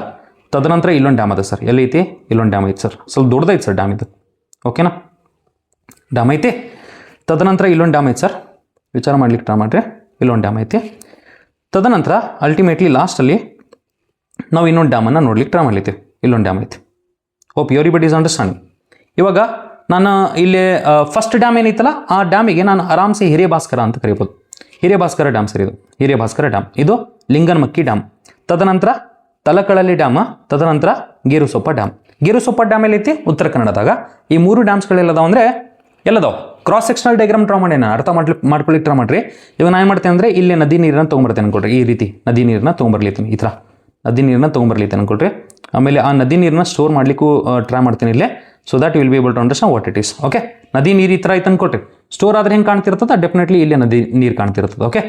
ತದನಂತರ ಇಲ್ಲೊಂದು ಡ್ಯಾಮ್ ಅದ ಸರ್. ಎಲ್ಲೈತಿ? ಇಲ್ಲೊಂದು ಡ್ಯಾಮ್ ಐತಿ ಸರ್. ಸ್ವಲ್ಪ ದೊಡ್ಡದೈತೆ ಸರ್ ಡ್ಯಾಮ್ ಇದು. ಓಕೆನಾ? ಡ್ಯಾಮ್ ಐತಿ. ತದನಂತರ ಇಲ್ಲೊಂದು ಡ್ಯಾಮ್ ಐತಿ ಸರ್. ವಿಚಾರ ಮಾಡ್ಲಿಕ್ಕೆ ಟ್ರೈ ಮಾಡ್ರಿ. ಇಲ್ಲೊಂದು ಡ್ಯಾಮ್ ಐತಿ. ತದನಂತರ ಅಲ್ಟಿಮೇಟ್ಲಿ ಲಾಸ್ಟಲ್ಲಿ ನಾವು ಇನ್ನೊಂದು ಡ್ಯಾಮನ್ನು ನೋಡ್ಲಿಕ್ಕೆ ಟ್ರೈ ಮಾಡ್ಲಿತ್ತೀವಿ. ಇಲ್ಲೊಂದು ಡ್ಯಾಮ್ ಐತಿ. Hope everybody is understanding. ಇವಾಗ ನಾನು ಇಲ್ಲಿ ಫಸ್ಟ್ ಡ್ಯಾಮ್ ಏನೈತಲ್ಲ ಆ ಡ್ಯಾಮಿಗೆ ನಾನು ಆರಾಮ್ಸೆ ಹಿರೇಭಾಸ್ಕರ ಅಂತ ಕರಿಬೋದು. ಹಿರೇಭಾಸ್ಕರ ಡ್ಯಾಮ್ ಸರ್ ಇದು. ಹಿರೇಭಾಸ್ಕರ ಡ್ಯಾಮ್ ಇದು ಲಿಂಗನಮಕ್ಕಿ ಡ್ಯಾಮ್. ತದನಂತರ ತಲಕಳಲ್ಲಿ ಡ್ಯಾಮ್, ತದನಂತರ ಗೇರುಸೊಪ್ಪ ಡ್ಯಾಮ್. ಗೇರುಸೊಪ್ಪ ಡ್ಯಾಮ್ ಎಲ್ಲೈತಿ ಉತ್ತರ ಕನ್ನಡದಾಗ. ಈ 3 ಡ್ಯಾಮ್ಸ್ಗಳೆಲ್ಲದಾವ ಅಂದರೆ ಎಲ್ಲದಾವ ಕ್ರಾಸ್ ಸೆಕ್ಷನಲ್ ಡಯಾಗ್ರಾಮ್ ಡ್ರಾ ಮಾಡಿ ನಾನು ಅರ್ಥ ಮಾಡ್ಕೊಳ್ಳಿಕ್ಕೆ ಟ್ರೈ ಮಾಡ್ರಿ. ಇವಾಗ ನಾನು ಏನು ಮಾಡ್ತೇನೆ ಅಂದರೆ ಇಲ್ಲಿ ನದಿ ನೀರನ್ನ ತೊಗೊಂಬರ್ತೇನೆ ಅನ್ಕೊಳ್ರಿ. ಈ ರೀತಿ ನದಿ ನೀರನ್ನ ತೊಗೊಂಬರ್ಲಿತ್ತೀನಿ, ಈ ಥರ ನದಿ ನೀರನ್ನ ತೊಗೊಂಬರ್ಲಿತ್ತೇನೆ ಅನ್ಕೊಳ್ರಿ. ಆಮೇಲೆ ಆ ನದಿ ನೀರನ್ನ ಸ್ಟೋರ್ ಮಾಡಲಿಕ್ಕೂ ಟ್ರೈ ಮಾಡ್ತೀನಿ ಇಲ್ಲೇ. So that will be able to understand what it is. Okay, ನದಿ ನೀರು ಈ ಥರ ಐತೆ ಅನ್ಕೊಳ್ರಿ. ಸ್ಟೋರ್ ಆದರೆ ಹೆಂಗೆ ಕಾಣ್ತಿರ್ತದೆ, ಡೆಫಿನೆಟ್ಲಿ ಇಲ್ಲೇ ನದಿ ನೀರು ಕಾಣ್ತಿರ್ತದೆ. ಓಕೆ,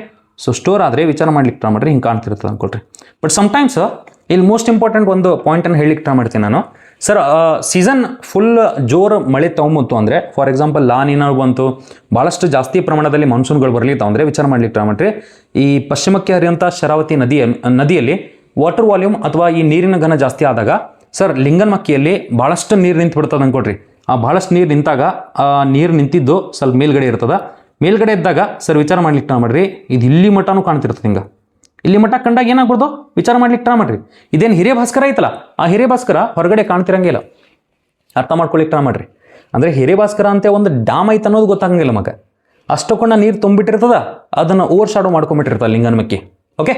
ಸೊ ಸ್ಟೋರ್ ಆದರೆ ವಿಚಾರ ಮಾಡ್ಲಿಕ್ಕೆ ಟ್ರೈ ಮಾಡ್ರಿ, ಹಿಂಗೆ ಕಾಣ್ತಿರ್ತದೆ ಅನ್ಕೊಳ್ರಿ. ಬಟ್ ಸಮ್ಟೈಮ್ಸ್ ಇಲ್ಲಿ ಮೋಸ್ಟ್ ಇಂಪಾರ್ಟೆಂಟ್ ಒಂದು ಪಾಯಿಂಟನ್ನು ಹೇಳಿಕ್ಕೆ ಟ್ರೈ ಮಾಡ್ತೀನಿ ನಾನು. ಸರ್ ಸೀಸನ್ ಫುಲ್ ಜೋರು ಮಳೆ ತೊಗೊಂಬಂತು ಅಂದರೆ, ಫಾರ್ ಎಕ್ಸಾಂಪಲ್ ಲಾನಿನ ಬಂತು, ಭಾಳಷ್ಟು ಜಾಸ್ತಿ ಪ್ರಮಾಣದಲ್ಲಿ ಮಾನ್ಸೂನ್ಗಳು ಬರಲಿತ್ತಾವ ಅಂದರೆ ವಿಚಾರ ಮಾಡ್ಲಿಕ್ಕೆ ಟ್ರೈ ಮಾಡ್ರಿ. ಈ ಪಶ್ಚಿಮಕ್ಕೆ ಹರಿಯುವಂಥ ಶರಾವತಿ ನದಿಯಲ್ಲಿ ವಾಟರ್ ವಾಲ್ಯೂಮ್ ಅಥವಾ ಈ ನೀರಿನ ಘನ ಜಾಸ್ತಿ ಆದಾಗ ಸರ್ ಲಿಂಗನಮಕ್ಕಿಯಲ್ಲಿ ಭಾಳಷ್ಟು ನೀರು ನಿಂತು ಬಿಡ್ತದೆ ಅನ್ಕೊಳ್ರಿ. ಆ ಭಾಳಷ್ಟು ನೀರು ನಿಂತಾಗ ಆ ನೀರು ನಿಂತಿದ್ದು ಸ್ವಲ್ಪ ಮೇಲ್ಗಡೆ ಇರ್ತದೆ. ಮೇಲ್ಗಡೆ ಇದ್ದಾಗ ಸರ್ ವಿಚಾರ ಮಾಡ್ಲಿಕ್ಕೆ ಟ್ರೈ ಮಾಡ್ರಿ, ಇದು ಇಲ್ಲಿ ಮಟ್ಟನೂ ಕಾಣ್ತಿರ್ತದೆ. ಹಿಂಗೆ ಇಲ್ಲಿ ಮಟ್ಟ ಕಂಡಾಗ ಏನಾಗ್ಬಿಡ್ದು ವಿಚಾರ ಮಾಡ್ಲಿಕ್ಕೆ ಟ್ರೈ ಮಾಡ್ರಿ. ಇದೇನು ಹಿರೇಭಾಸ್ಕರ ಐತಲ್ಲ, ಆ ಹಿರೇಭಾಸ್ಕರ ಹೊರಗಡೆ ಕಾಣ್ತಿರಂಗಿಲ್ಲ. ಅರ್ಥ ಮಾಡ್ಕೊಳಿಕ್ಕೆ ಟ್ರೈ ಮಾಡ್ರಿ. ಅಂದರೆ ಹಿರೇಭಾಸ್ಕರ ಅಂತ ಒಂದು ಡ್ಯಾಮ್ ಐತೆ ಅನ್ನೋದು ಗೊತ್ತಾಗಂಗಿಲ್ಲ ಮಗ. ಅಷ್ಟೊಂದು ನೀರು ತುಂಬಿಟ್ಟಿರ್ತದ, ಅದನ್ನು ಓವರ್ ಶಾಡೋ ಮಾಡ್ಕೊಂಡ್ಬಿಟ್ಟಿರ್ತದೆ ಲಿಂಗನಮಕ್ಕಿ. ಓಕೆ,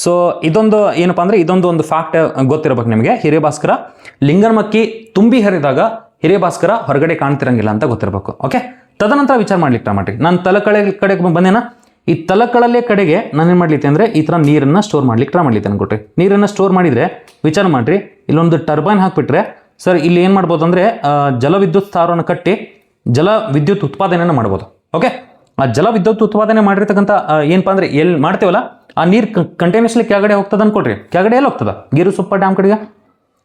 ಸೊ ಇದೊಂದು ಏನಪ್ಪ ಅಂದರೆ ಇದೊಂದು ಫ್ಯಾಕ್ಟ್ ಗೊತ್ತಿರಬೇಕು ನಿಮಗೆ. ಹಿರೇಭಾಸ್ಕರ ಲಿಂಗನಮಕ್ಕಿ ತುಂಬಿ ಹರಿದಾಗ ಹಿರೇಭಾಸ್ಕರ ಹೊರಗಡೆ ಕಾಣ್ತಿರಂಗಿಲ್ಲ ಅಂತ ಗೊತ್ತಿರಬೇಕು. ಓಕೆ, ತದನಂತರ ವಿಚಾರ ಮಾಡ್ಲಿಕ್ಕೆ ಟ್ರೈ ಮಾಡ್ರಿ. ನಾನು ಕಡೆಗೆ ಬಂದೇನ, ಈ ತಲಕಳಲೆ ಕಡೆಗೆ ನಾನು ಏನು ಮಾಡ್ಲಿತ್ತೆ ಅಂದರೆ ಈ ಥರ ನೀರನ್ನು ಸ್ಟೋರ್ ಮಾಡ್ಲಿಕ್ಕೆ ಟ್ರೈ ಮಾಡ್ಲಿತ್ತೆ ಅನ್ಕೊಟ್ರಿ. ನೀರನ್ನು ಸ್ಟೋರ್ ಮಾಡಿದರೆ ವಿಚಾರ ಮಾಡಿರಿ, ಇಲ್ಲೊಂದು ಟರ್ಬೈನ್ ಹಾಕಿಬಿಟ್ರೆ ಸರ್ ಇಲ್ಲಿ ಏನು ಮಾಡ್ಬೋದು ಅಂದರೆ ಜಲವಿದ್ಯುತ್ ಸ್ಥಾವರವನ್ನು ಕಟ್ಟಿ ಜಲವಿದ್ಯುತ್ ಉತ್ಪಾದನೆಯನ್ನು ಮಾಡ್ಬೋದು. ಓಕೆ, ಆ ಜಲವಿದ್ಯುತ್ ಉತ್ಪಾದನೆ ಮಾಡಿರ್ತಕ್ಕಂಥ ಏನಪ್ಪ ಅಂದರೆ ಎಲ್ಲಿ ಮಾಡ್ತೀವಲ್ಲ ಆ ನೀರು ಕಂಟಿನ್ಯೂಸ್ಲಿ ಕೆಳಗಡೆ ಹೋಗ್ತದೆ ಅನ್ಕೊಟ್ರಿ. ಕೆಳಗಡೆ ಎಲ್ಲಿ ಹೋಗ್ತದೆ? ಗೇರುಸೊಪ್ಪ ಡ್ಯಾಮ್ ಕಡೆಗೆ,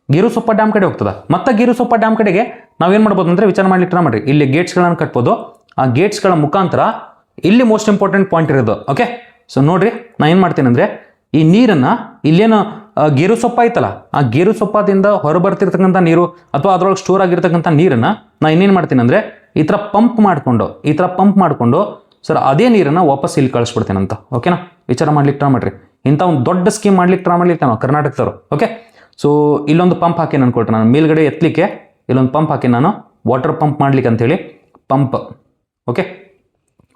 ಗೇರುಸೊಪ್ಪ ಡ್ಯಾಮ್ ಕಡೆ ಹೋಗ್ತದೆ. ಮತ್ತು ಗೇರುಸೊಪ್ಪ ಡ್ಯಾಮ್ ಕಡೆಗೆ ನಾವೇನು ಮಾಡ್ಬೋದು ಅಂದರೆ ವಿಚಾರ ಮಾಡ್ಲಿಕ್ಕೆ ಟ್ರೈ ಮಾಡ್ರಿ. ಇಲ್ಲಿ ಗೇಟ್ಸ್ಗಳನ್ನು ಕಟ್ಬೋದು. ಆ ಗೇಟ್ಸ್ಗಳ ಮುಖಾಂತರ ಇಲ್ಲಿ ಮೋಸ್ಟ್ ಇಂಪಾರ್ಟೆಂಟ್ ಪಾಯಿಂಟ್ ಇರೋದು. ಓಕೆ, ಸೊ ನೋಡ್ರಿ, ನಾನು ಏನು ಮಾಡ್ತೀನಿ ಅಂದರೆ ಈ ನೀರನ್ನು ಇಲ್ಲೇನು ಗೇರುಸೊಪ್ಪ ಐತಲ್ಲ ಆ ಗೇರುಸೊಪ್ಪದಿಂದ ಹೊರಬರ್ತಿರ್ತಕ್ಕಂಥ ನೀರು ಅಥವಾ ಅದರೊಳಗೆ ಸ್ಟೋರ್ ಆಗಿರ್ತಕ್ಕಂಥ ನೀರನ್ನು ನಾನು ಇನ್ನೇನು ಮಾಡ್ತೀನಿ ಅಂದರೆ ಈ ಥರ ಪಂಪ್ ಮಾಡಿಕೊಂಡು ಸರ್ ಅದೇ ನೀರನ್ನು ವಾಪಸ್ ಇಲ್ಲಿ ಕಳಿಸ್ಬಿಡ್ತೇನೆ ಅಂತ. ಓಕೆನಾ, ವಿಚಾರ ಮಾಡ್ಲಿಕ್ಕೆ ಟ್ರೈ ಮಾಡ್ರಿ. ಇಂಥ ಒಂದು ದೊಡ್ಡ ಸ್ಕೀಮ್ ಮಾಡ್ಲಿಕ್ಕೆ ಟ್ರೈ ಮಾಡ್ಲಿಕ್ಕೆ ನಾವು ಕರ್ನಾಟಕದವರು. ಓಕೆ, ಸೊ ಇಲ್ಲೊಂದು ಪಂಪ್ ಹಾಕಿ ಅನ್ಕೊಳ್ರಿ. ನಾನು ಮೇಲ್ಗಡೆ ಎತ್ತಲಿಕ್ಕೆ ಇಲ್ಲೊಂದು ಪಂಪ್ ಹಾಕಿ, ನಾನು ವಾಟರ್ ಪಂಪ್ ಮಾಡ್ಲಿಕ್ಕೆ ಅಂತೇಳಿ pump. Okay,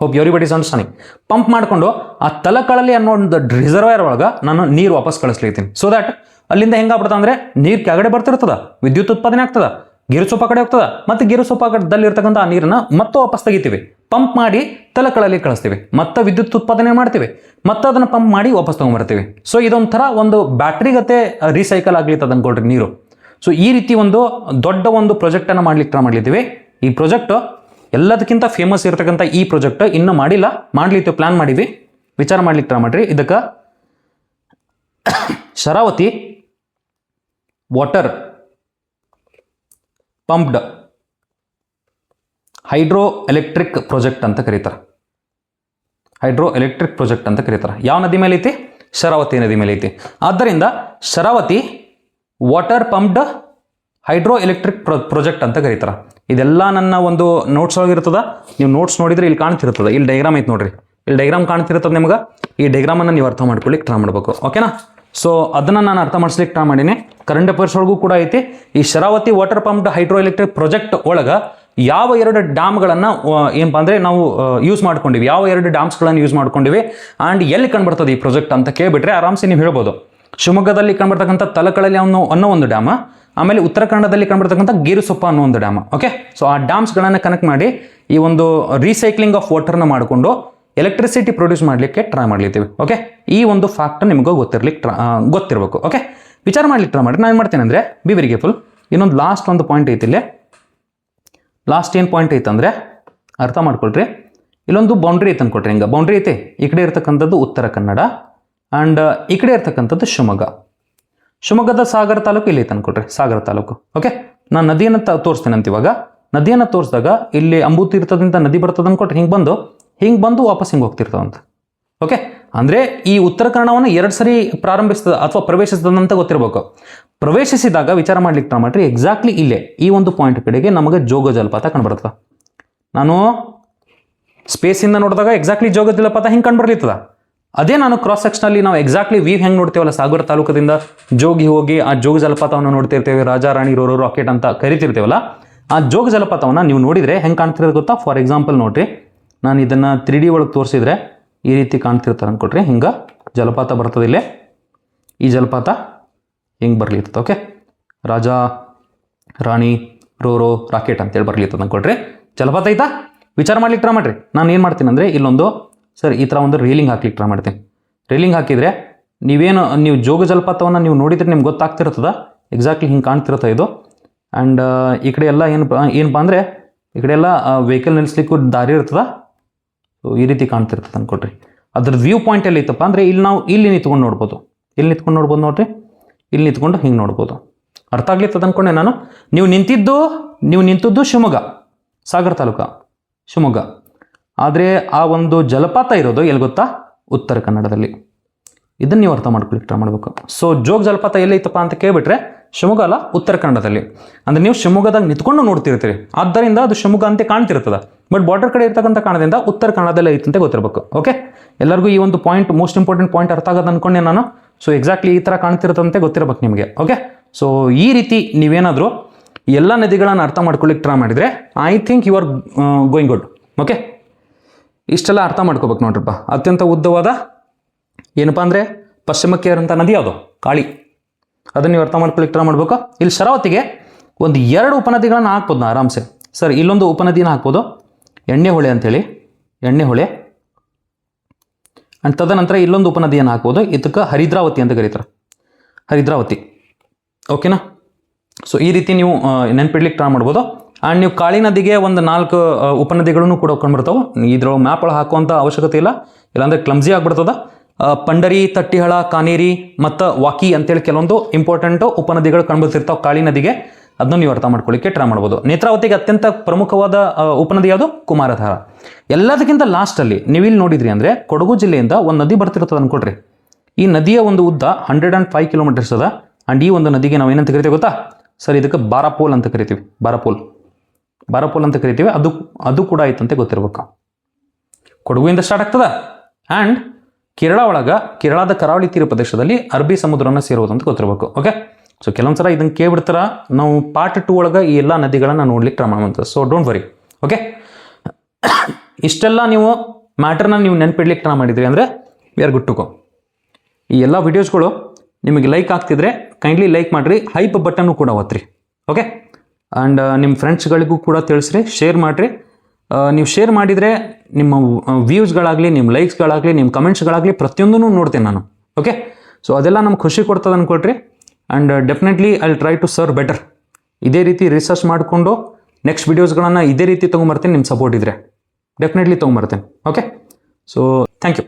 hope everybody is understanding. Pump ಮಾಡಿಕೊಂಡು ಆ ತಲಕಳಲಿ ಅನ್ನೋ ಒಂದು ರಿಸರ್ವೈರ್ ಒಳಗೆ ನಾನು ನೀರು ವಾಪಸ್ ಕಳಿಸ್ಲಿರ್ತೀನಿ. ಸೊ ದ್ಯಾಟ್ ಅಲ್ಲಿಂದ ಹೆಂಗಾಗ್ಬಿಡ್ತದೆ ಅಂದರೆ ನೀರು ಕೆಳಗಡೆ ಬರ್ತಿರ್ತದ, ವಿದ್ಯುತ್ ಉತ್ಪಾದನೆ ಆಗ್ತದೆ, ಗೇರುಸೊಪ್ಪ ಕಡೆ ಹೋಗ್ತದೆ, ಮತ್ತು ಗೇರುಸೊಪ್ಪದಲ್ಲಿರ್ತಕ್ಕಂಥ ಆ ನೀರನ್ನು ಮತ್ತೆ ವಾಪಸ್ ತೆಗಿತೀವಿ. ಪಂಪ್ ಮಾಡಿ ತಲಕಳಲಿ ಕಳಿಸ್ತೀವಿ, ಮತ್ತೆ ವಿದ್ಯುತ್ ಉತ್ಪಾದನೆ ಮಾಡ್ತೀವಿ, ಮತ್ತೆ ಅದನ್ನು ಪಂಪ್ ಮಾಡಿ ವಾಪಸ್ ತೊಗೊಂಬರ್ತೀವಿ. ಸೊ ಇದೊಂಥರ ಒಂದು ಬ್ಯಾಟ್ರಿ ಗತೆ ರೀಸೈಕಲ್ ಆಗ್ಲಿತ್ತದ ಅನ್ಕೊಳ್ರಿ ನೀರು. ಸೊ ಈ ರೀತಿ ಒಂದು ದೊಡ್ಡ ಒಂದು ಪ್ರಾಜೆಕ್ಟನ್ನು ಮಾಡ್ಲಿಕ್ಕೆ ಟ್ರೈ ಮಾಡ್ಲಿದ್ದೀವಿ. ಈ ಪ್ರಾಜೆಕ್ಟ್ ಎಲ್ಲದಕ್ಕಿಂತ ಫೇಮಸ್ ಇರತಕ್ಕಂಥ ಈ ಪ್ರಾಜೆಕ್ಟ್ ಇನ್ನೂ ಮಾಡಿಲ್ಲ, ಮಾಡ್ಲಿಕ್ಕೆ ಪ್ಲಾನ್ ಮಾಡಿವಿ. ವಿಚಾರ ಮಾಡ್ಲಿಕ್ಕೆ ಟ್ರೈ ಮಾಡ್ರಿ. ಇದಕ್ಕೆ Sharavathi water pumped hydroelectric project ಅಂತ ಕರೀತಾರೆ. ಹೈಡ್ರೋ ಎಲೆಕ್ಟ್ರಿಕ್ ಪ್ರಾಜೆಕ್ಟ್ ಅಂತ ಕರೀತಾರೆ. ಯಾವ ನದಿ ಮೇಲೆ ಐತಿ? ಶರಾವತಿ ನದಿ ಮೇಲೆ ಐತಿ. ಆದ್ದರಿಂದ Sharavathi water pumped hydroelectric project ಅಂತ ಕರೀತಾರೆ. ಇದೆಲ್ಲ ನನ್ನ ಒಂದು ನೋಟ್ಸ್ ಒಳಗಿರ್ತದ. ನೀವು ನೋಟ್ಸ್ ನೋಡಿದ್ರೆ ಇಲ್ಲಿ ಕಾಣ್ತಿರ್ತದೆ. ಇಲ್ಲಿ ಡೈಗ್ರಾಮ್ ಐತೆ ನೋಡ್ರಿ, ಇಲ್ಲಿ ಡೈಗ್ರಾಮ್ ಕಾಣ್ತಿರ್ತದೆ ನಿಮ್ಗೆ. ಈ ಡೈಗ್ರಾಮನ್ನು ನೀವು ಅರ್ಥ ಮಾಡ್ಕೊಳ್ಳಿಕ್ಕೆ ಟ್ರೈ ಮಾಡ್ಬೇಕು. ಓಕೆನಾ, ಸೊ ಅದನ್ನು ನಾನು ಅರ್ಥ ಮಾಡಿಸ್ಲಿಕ್ಕೆ ಟ್ರೈ ಮಾಡೀನಿ. ಕರೆಂಟ್ ಅಫೇರ್ಸ್ ಒಳಗೂ ಕೂಡ ಐತಿ. ಈ Sharavathi water pumped hydroelectric project ಒಳಗೆ ಯಾವ 2 ಡ್ಯಾಮ್ಗಳನ್ನು ಏನಪ್ಪ ಅಂದರೆ ನಾವು ಯೂಸ್ ಮಾಡ್ಕೊಂಡಿವಿ, ಯಾವ 2 ಡ್ಯಾಮ್ಸ್ಗಳನ್ನು ಯೂಸ್ ಮಾಡ್ಕೊಂಡಿವಿ ಆ್ಯಂಡ್ ಎಲ್ಲಿ ಕಂಡುಬರ್ತದೆ ಈ ಪ್ರಾಜೆಕ್ಟ್ ಅಂತ ಕೇಳಿಬಿಟ್ರೆ ಆರಾಮ್ಸೆ ನೀವು ಹೇಳ್ಬೋದು. ಶಿವಮೊಗ್ಗದಲ್ಲಿ ಕಂಡುಬರ್ತಕ್ಕಂಥ ತಲಕಳಲಿ ಅನ್ನೋ ಒಂದು ಡ್ಯಾಮ್, ಆಮೇಲೆ ಉತ್ತರ ಕನ್ನಡದಲ್ಲಿ ಕಂಡುಬರ್ತಕ್ಕಂಥ ಗೇರುಸೊಪ್ಪ ಅನ್ನೋ ಒಂದು ಡ್ಯಾಮ್. ಓಕೆ, ಸೊ ಆ ಡ್ಯಾಮ್ಸ್ಗಳನ್ನು ಕನೆಕ್ಟ್ ಮಾಡಿ ಈ ಒಂದು ರೀಸೈಕ್ಲಿಂಗ್ ಆಫ್ ವಾಟರ್ನ ಮಾಡಿಕೊಂಡು ಎಲೆಕ್ಟ್ರಿಸಿಟಿ ಪ್ರೊಡ್ಯೂಸ್ ಮಾಡಲಿಕ್ಕೆ ಟ್ರೈ ಮಾಡ್ಲಿದ್ದೀವಿ. ಓಕೆ, ಈ ಒಂದು ಫ್ಯಾಕ್ಟ್ ನಿಮ್ಗೆ ಗೊತ್ತಿರಬೇಕು. ಓಕೆ, ವಿಚಾರ ಮಾಡ್ಲಿಕ್ಕೆ ಟ್ರೈ ಮಾಡಿ. ನಾನು ಏನು ಮಾಡ್ತೇನೆ ಅಂದರೆ ಬಿ ವೆರಿ ಕೇರ್ಫುಲ್. ಇನ್ನೊಂದು ಲಾಸ್ಟ್ ಒಂದು ಪಾಯಿಂಟ್ ಐತಿ ಇಲ್ಲಿ. ಲಾಸ್ಟ್ ಏನು ಪಾಯಿಂಟ್ ಐತೆ ಅಂದರೆ ಅರ್ಥ ಮಾಡ್ಕೊಳ್ರಿ. ಇಲ್ಲೊಂದು ಬೌಂಡ್ರಿ ಐತೆ ಅನ್ಕೊಳ್ರಿ. ಹಿಂಗೆ ಬೌಂಡ್ರಿ ಐತೆ. ಈ ಕಡೆ ಇರ್ತಕ್ಕಂಥದ್ದು ಉತ್ತರ ಕನ್ನಡ ಆ್ಯಂಡ್ ಈ ಕಡೆ ಇರ್ತಕ್ಕಂಥದ್ದು ಶಿವಮೊಗ್ಗದ ಸಾಗರ ತಾಲೂಕು ಇಲ್ಲಿ ಐತೆ ಅನ್ಕೊಳ್ರಿ, ಸಾಗರ ತಾಲೂಕು. ಓಕೆ, ನಾನು ನದಿಯನ್ನು ತೋರಿಸ್ತೇನೆ ಅಂತ. ಇವಾಗ ನದಿಯನ್ನು ತೋರಿಸಿದಾಗ ಇಲ್ಲಿ ಅಂಬು ತೀರ್ಥದಿಂದ ನದಿ ಬರ್ತದೆ ಅನ್ಕೊಟ್ರೆ ಹಿಂಗೆ ಬಂದು ವಾಪಸ್ ಹಿಂಗೆ ಹೋಗ್ತಿರ್ತದಂತ. ಓಕೆ, ಅಂದರೆ ಈ ಉತ್ತರ ಕನ್ನಡವನ್ನು 2 ಸರಿ ಪ್ರಾರಂಭಿಸ್ತದ ಅಥವಾ ಪ್ರವೇಶಿಸ್ತದಂತ ಗೊತ್ತಿರಬೇಕು. ಪ್ರವೇಶಿಸಿದಾಗ ವಿಚಾರ ಮಾಡ್ಲಿಕ್ಕೆ ಟ್ರೈ ಮಾಡ್ರಿ. ಎಕ್ಸಾಕ್ಟ್ಲಿ ಇಲ್ಲೇ ಈ ಒಂದು ಪಾಯಿಂಟ್ ಕಡೆಗೆ ನಮಗೆ ಜೋಗ ಜಲಪಾತ ಕಂಡುಬರ್ತದೆ. ನಾನು ಸ್ಪೇಸಿಂದ ನೋಡಿದಾಗ ಎಕ್ಸಾಕ್ಟ್ಲಿ ಜೋಗ ಜಲಪಾತ ಹಿಂಗೆ ಕಂಡುಬರ್ಲಿತ್ತದ. ಅದೇ ನಾನು ಕ್ರಾಸ್ ಸೆಕ್ಷನಲ್ಲಿ ನಾವು ಎಕ್ಸಾಕ್ಟ್ಲಿ ವೀವ್ ಹೆಂಗೆ ನೋಡ್ತೀವಲ್ಲ, ಸಾಗರ ತಾಲೂಕದಿಂದ ಜೋಗಿ ಹೋಗಿ ಆ ಜೋಗ ಜಲಪಾತವನ್ನು ನೋಡ್ತಿರ್ತೇವೆ, ರಾಜಾ ರಾಣಿ ರೋರೋ ರಾಕೆಟ್ ಅಂತ ಕರಿತಿರ್ತೇವಲ್ಲ, ಆ ಜೋಗ ಜಲಪಾತವನ್ನು ನೀವು ನೋಡಿದರೆ ಹೆಂಗೆ ಕಾಣ್ತಿರೋದು ಗೊತ್ತಾ? ಫಾರ್ ಎಕ್ಸಾಂಪಲ್ ನೋಡ್ರಿ, ನಾನು ಇದನ್ನು 3D ಒಳಗೆ ತೋರಿಸಿದ್ರೆ ಈ ರೀತಿ ಕಾಣ್ತಿರ್ತಾರೆ ಅನ್ಕೊಟ್ರಿ. ಹಿಂಗೆ ಜಲಪಾತ ಬರ್ತದೆ ಇಲ್ಲೇ, ಈ ಜಲಪಾತ ಹಿಂಗೆ ಬರ್ಲಿರ್ತದೆ. ಓಕೆ, ರಾಜಾ ರಾಣಿ ರೋರೋ ರಾಕೆಟ್ ಅಂತೇಳಿ ಬರ್ಲಿರ್ತದೆ ಅನ್ಕೊಟ್ರಿ. ಜಲಪಾತ ಐತಾ? ವಿಚಾರ ಮಾಡ್ಲಿಕ್ಕೆ ಟ್ರೈ ಮಾಡ್ರಿ. ನಾನು ಏನು ಮಾಡ್ತೀನಿ ಅಂದರೆ ಇಲ್ಲೊಂದು ಸರ್ ಈ ಥರ ಒಂದು ರೀಲಿಂಗ್ ಹಾಕ್ಲಿಕ್ಕೆ ಟ್ರೈ ಮಾಡ್ತೀನಿ. ರೀಲಿಂಗ್ ಹಾಕಿದರೆ ನೀವು ಜೋಗ ಜಲಪಾತವನ್ನು ನೀವು ನೋಡಿದರೆ ನಿಮ್ಗೆ ಗೊತ್ತಾಗ್ತಿರ್ತದ ಎಕ್ಸಾಕ್ಟ್ಲಿ ಹಿಂಗೆ ಕಾಣ್ತಿರುತ್ತೆ ಇದು. ಆ್ಯಂಡ್ ಈ ಕಡೆ ಎಲ್ಲ ಏನಪ್ಪ ಅಂದರೆ ಈ ಕಡೆ ಎಲ್ಲ ವೆಹಿಕಲ್ ನಿಲ್ಲಿಸ್ಲಿಕ್ಕೂ ದಾರಿ ಇರ್ತದ. ಸೊ ಈ ರೀತಿ ಕಾಣ್ತಿರ್ತದೆ ಅನ್ಕೊಟ್ರಿ. ಅದ್ರದ್ದು ವ್ಯೂ ಪಾಯಿಂಟ್ ಎಲ್ಲಿ ಐತಪ್ಪ ಅಂದರೆ ಇಲ್ಲಿ ನಿಂತ್ಕೊಂಡು ನೋಡ್ಬೋದು. ಇಲ್ಲಿ ನಿಂತ್ಕೊಂಡು ನೋಡ್ಬೋದು ನೋಡ್ರಿ, ಇಲ್ಲಿ ನಿಂತ್ಕೊಂಡು ಹಿಂಗೆ ನೋಡ್ಬೋದು. ಅರ್ಥ ಆಗ್ಲಿತ್ತದ ಅನ್ಕೊಂಡೆ ನಾನು. ನೀವು ನಿಂತಿದ್ದು ಶಿವಮೊಗ್ಗ, ಸಾಗರ ತಾಲೂಕ ಶಿವಮೊಗ್ಗ. ಆದರೆ ಆ ಒಂದು ಜಲಪಾತ ಇರೋದು ಎಲ್ಲಿ ಗೊತ್ತಾ? ಉತ್ತರ ಕನ್ನಡದಲ್ಲಿ. ಇದನ್ನು ನೀವು ಅರ್ಥ ಮಾಡ್ಕೊಳ್ಳಿಕ್ಕೆ ಟ್ರೈ ಮಾಡಬೇಕು. ಸೊ ಜೋಗ ಜಲಪಾತ ಎಲ್ಲೈತಪ್ಪ ಅಂತ ಕೇಳಿಬಿಟ್ರೆ ಶಿವಮೊಗ್ಗ ಅಲ್ಲ, ಉತ್ತರ ಕನ್ನಡದಲ್ಲಿ. ಅಂದರೆ ನೀವು ಶಿವಮೊಗ್ಗದಾಗ ನಿಂತ್ಕೊಂಡು ನೋಡ್ತಿರ್ತೀರಿ, ಆದ್ದರಿಂದ ಅದು ಶಿವಮೊಗ್ಗ ಅಂತ ಕಾಣ್ತಿರ್ತದೆ. ಬಟ್ ಬಾರ್ಡರ್ ಕಡೆ ಇರ್ತಕ್ಕಂಥ ಕಾರಣದಿಂದ ಉತ್ತರ ಕನ್ನಡದಲ್ಲಿ ಐತಂತೆ ಗೊತ್ತಿರಬೇಕು. ಓಕೆ, ಎಲ್ಲರಿಗೂ ಈ ಒಂದು ಪಾಯಿಂಟ್ ಮೋಸ್ಟ್ ಇಂಪಾರ್ಟೆಂಟ್ ಪಾಯಿಂಟ್ ಅರ್ಥ ಆಗೋದು ಅನ್ಕೊಂಡೆ ನಾನು. ಸೊ ಎಕ್ಸಾಕ್ಟ್ಲಿ ಈ ಥರ ಕಾಣ್ತಿರ್ತಂತೆ ಗೊತ್ತಿರಬೇಕು ನಿಮಗೆ. ಓಕೆ, ಸೊ ಈ ರೀತಿ ನೀವೇನಾದರೂ ಎಲ್ಲ ನದಿಗಳನ್ನು ಅರ್ಥ ಮಾಡ್ಕೊಳ್ಳಿಕ್ಕೆ ಟ್ರೈ ಮಾಡಿದರೆ I think you are going good. Okay, ಇಷ್ಟೆಲ್ಲ ಅರ್ಥ ಮಾಡ್ಕೋಬೇಕು ನೋಡ್ರಪ್ಪ. ಅತ್ಯಂತ ಉದ್ದವಾದ ಏನಪ್ಪ ಅಂದರೆ ಪಶ್ಚಿಮಕ್ಕೆ ಇರೋಂಥ ನದಿ ಯಾವುದು? ಕಾಳಿ. ಅದನ್ನು ನೀವು ಅರ್ಥ ಮಾಡ್ಕೊಳ್ಳಿಕ್ಕೆ ಟ್ರೈ ಮಾಡಬೇಕು. ಇಲ್ಲಿ ಶರಾವತಿಗೆ ಒಂದು 2 ಉಪನದಿಗಳನ್ನು ಹಾಕ್ಬೋದು ನಾ ಆರಾಮ್ಸೆ. ಸರ್ ಇಲ್ಲೊಂದು ಉಪನದಿನ ಹಾಕ್ಬೋದು, ಎಣ್ಣೆಹೊಳೆ ಅಂತೇಳಿ, ಎಣ್ಣೆಹೊಳೆ. ಆ್ಯಂಡ್ ತದನಂತರ ಇಲ್ಲೊಂದು ಉಪನದಿಯನ್ನು ಹಾಕ್ಬೋದು, ಇದಕ್ಕೆ ಹರಿದ್ರಾವತಿ ಅಂತ ಕರೀತಾರೆ, ಹರಿದ್ರಾವತಿ. ಓಕೆನಾ? ಸೊ ಈ ರೀತಿ ನೀವು ನೆನ್ಪಿಡ್ಲಿಕ್ಕೆ ಟ್ರೈ ಮಾಡ್ಬೋದು. ಆ್ಯಂಡ್ ನೀವು ಕಾಳಿ ನದಿಗೆ ಒಂದು 4 ಉಪನದಿಗಳನ್ನು ಕೂಡ ಕಂಡುಬರ್ತಾವೆ. ಇದ್ರೊಳಗೆ ಮ್ಯಾಪ್ ಒಳಗೆ ಹಾಕುವಂಥ ಅವಶ್ಯಕತೆ ಇಲ್ಲ, ಇಲ್ಲಾಂದರೆ ಕ್ಲಮ್ಸಿ ಆಗಿಬಿಡ್ತದ. ಪಂಡರಿ, ತಟ್ಟಿಹಳ, ಕಾನೇರಿ ಮತ್ತು ವಾಕಿ ಅಂತೇಳಿ ಕೆಲವೊಂದು ಇಂಪಾರ್ಟೆಂಟು ಉಪನದಿಗಳು ಕಂಡುಬರ್ತಿರ್ತಾವೆ ಕಾಳಿ ನದಿಗೆ. ಅದನ್ನು ನೀವು ಅರ್ಥ ಮಾಡ್ಕೊಳ್ಳಿಕ್ಕೆ ಟ್ರೈ ಮಾಡ್ಬೋದು. ನೇತ್ರಾವತಿಗೆ ಅತ್ಯಂತ ಪ್ರಮುಖವಾದ ಉಪನದಿ ಯಾವುದು? ಕುಮಾರಧಾರ. ಎಲ್ಲದಕ್ಕಿಂತ ಲಾಸ್ಟಲ್ಲಿ ನೀವು ಇಲ್ಲಿ ನೋಡಿದ್ರಿ ಅಂದರೆ ಕೊಡಗು ಜಿಲ್ಲೆಯಿಂದ ಒಂದು ನದಿ ಬರ್ತಿರ್ತದೆ ಅನ್ಕೊಡ್ರಿ. ಈ ನದಿಯ ಒಂದು ಉದ್ದ 105 ಕಿಲೋಮೀಟರ್ಸ್ ಅದ. ಆ್ಯಂಡ್ ಈ ಒಂದು ನದಿಗೆ ನಾವು ಏನಂತ ಕರಿತೀವಿ ಗೊತ್ತಾ? ಸರ್ ಇದಕ್ಕೆ ಬಾರಾಪೋಲ್ ಅಂತ ಕರಿತೀವಿ, ಬಾರಾಪೋಲ್ ಅಂತ ಕರಿತೀವಿ. ಅದು ಕೂಡ ಆಯ್ತಂತೆ ಗೊತ್ತಿರ್ಬೇಕು. ಕೊಡಗುವಿಂದ ಸ್ಟಾರ್ಟ್ ಆಗ್ತದ. ಆ್ಯಂಡ್ ಕೇರಳದ ಕರಾವಳಿ ತೀರ ಪ್ರದೇಶದಲ್ಲಿ ಅರಬ್ಬಿ ಸಮುದ್ರವನ್ನು ಸೇರುವುದು ಅಂತ ಗೊತ್ತಿರಬೇಕು. ಓಕೆ, ಸೊ ಕೆಲವೊಂದು ಸಲ ಇದನ್ನು ಕೇಳ್ಬಿಡ್ತಾರ. ನಾವು ಪಾರ್ಟ್ 2 ಒಳಗೆ ಈ ಎಲ್ಲ ನದಿಗಳನ್ನು ನೋಡ್ಲಿಕ್ಕೆ ಟ್ರೈ ಮಾಡುವಂಥ. So don't worry. ಓಕೆ, ಇಷ್ಟೆಲ್ಲ ನೀವು ಮ್ಯಾಟರ್ನ ನೀವು ನೆನ್ಪಿಡ್ಲಿಕ್ಕೆ ಟ್ರೈ ಮಾಡಿದ್ರಿ ಅಂದರೆ we are good to go. ಈ ಎಲ್ಲ ವಿಡಿಯೋಸ್ಗಳು ನಿಮಗೆ ಲೈಕ್ ಆಗ್ತಿದ್ರೆ ಕೈಂಡ್ಲಿ ಲೈಕ್ ಮಾಡಿರಿ, ಹೈಪ್ ಬಟನ್ನು ಕೂಡ ಒತ್ತಿರಿ. ಓಕೆ, ಆ್ಯಂಡ್ ನಿಮ್ಮ ಫ್ರೆಂಡ್ಸ್ಗಳಿಗೂ ಕೂಡ ತಿಳಿಸ್ರಿ, ಶೇರ್ ಮಾಡಿರಿ. ನೀವು ಶೇರ್ ಮಾಡಿದರೆ ನಿಮ್ಮ ವ್ಯೂಸ್ಗಳಾಗಲಿ, ನಿಮ್ಮ ಲೈಕ್ಸ್ಗಳಾಗಲಿ, ನಿಮ್ಮ ಕಮೆಂಟ್ಸ್ಗಳಾಗಲಿ ಪ್ರತಿಯೊಂದೂ ನೋಡ್ತೇನೆ ನಾನು. ಓಕೆ, ಸೊ ಅದೆಲ್ಲ ನಮ್ಗೆ ಖುಷಿ ಕೊಡ್ತದೆ ಅಂದ್ಕೊಳ್ರಿ. And definitely I will try to serve better. ಇದೇ ರೀತಿ ರಿಸರ್ಚ್ ಮಾಡಿಕೊಂಡು ನೆಕ್ಸ್ಟ್ ವೀಡಿಯೋಸ್ಗಳನ್ನು ಇದೇ ರೀತಿ ತೊಗೊಂಬರ್ತೀನಿ. ನಿಮ್ಮ ಸಪೋರ್ಟ್ ಇದ್ದರೆ ಡೆಫಿನೆಟ್ಲಿ ತೊಗೊಂಬರ್ತೇನೆ. Okay, so thank you.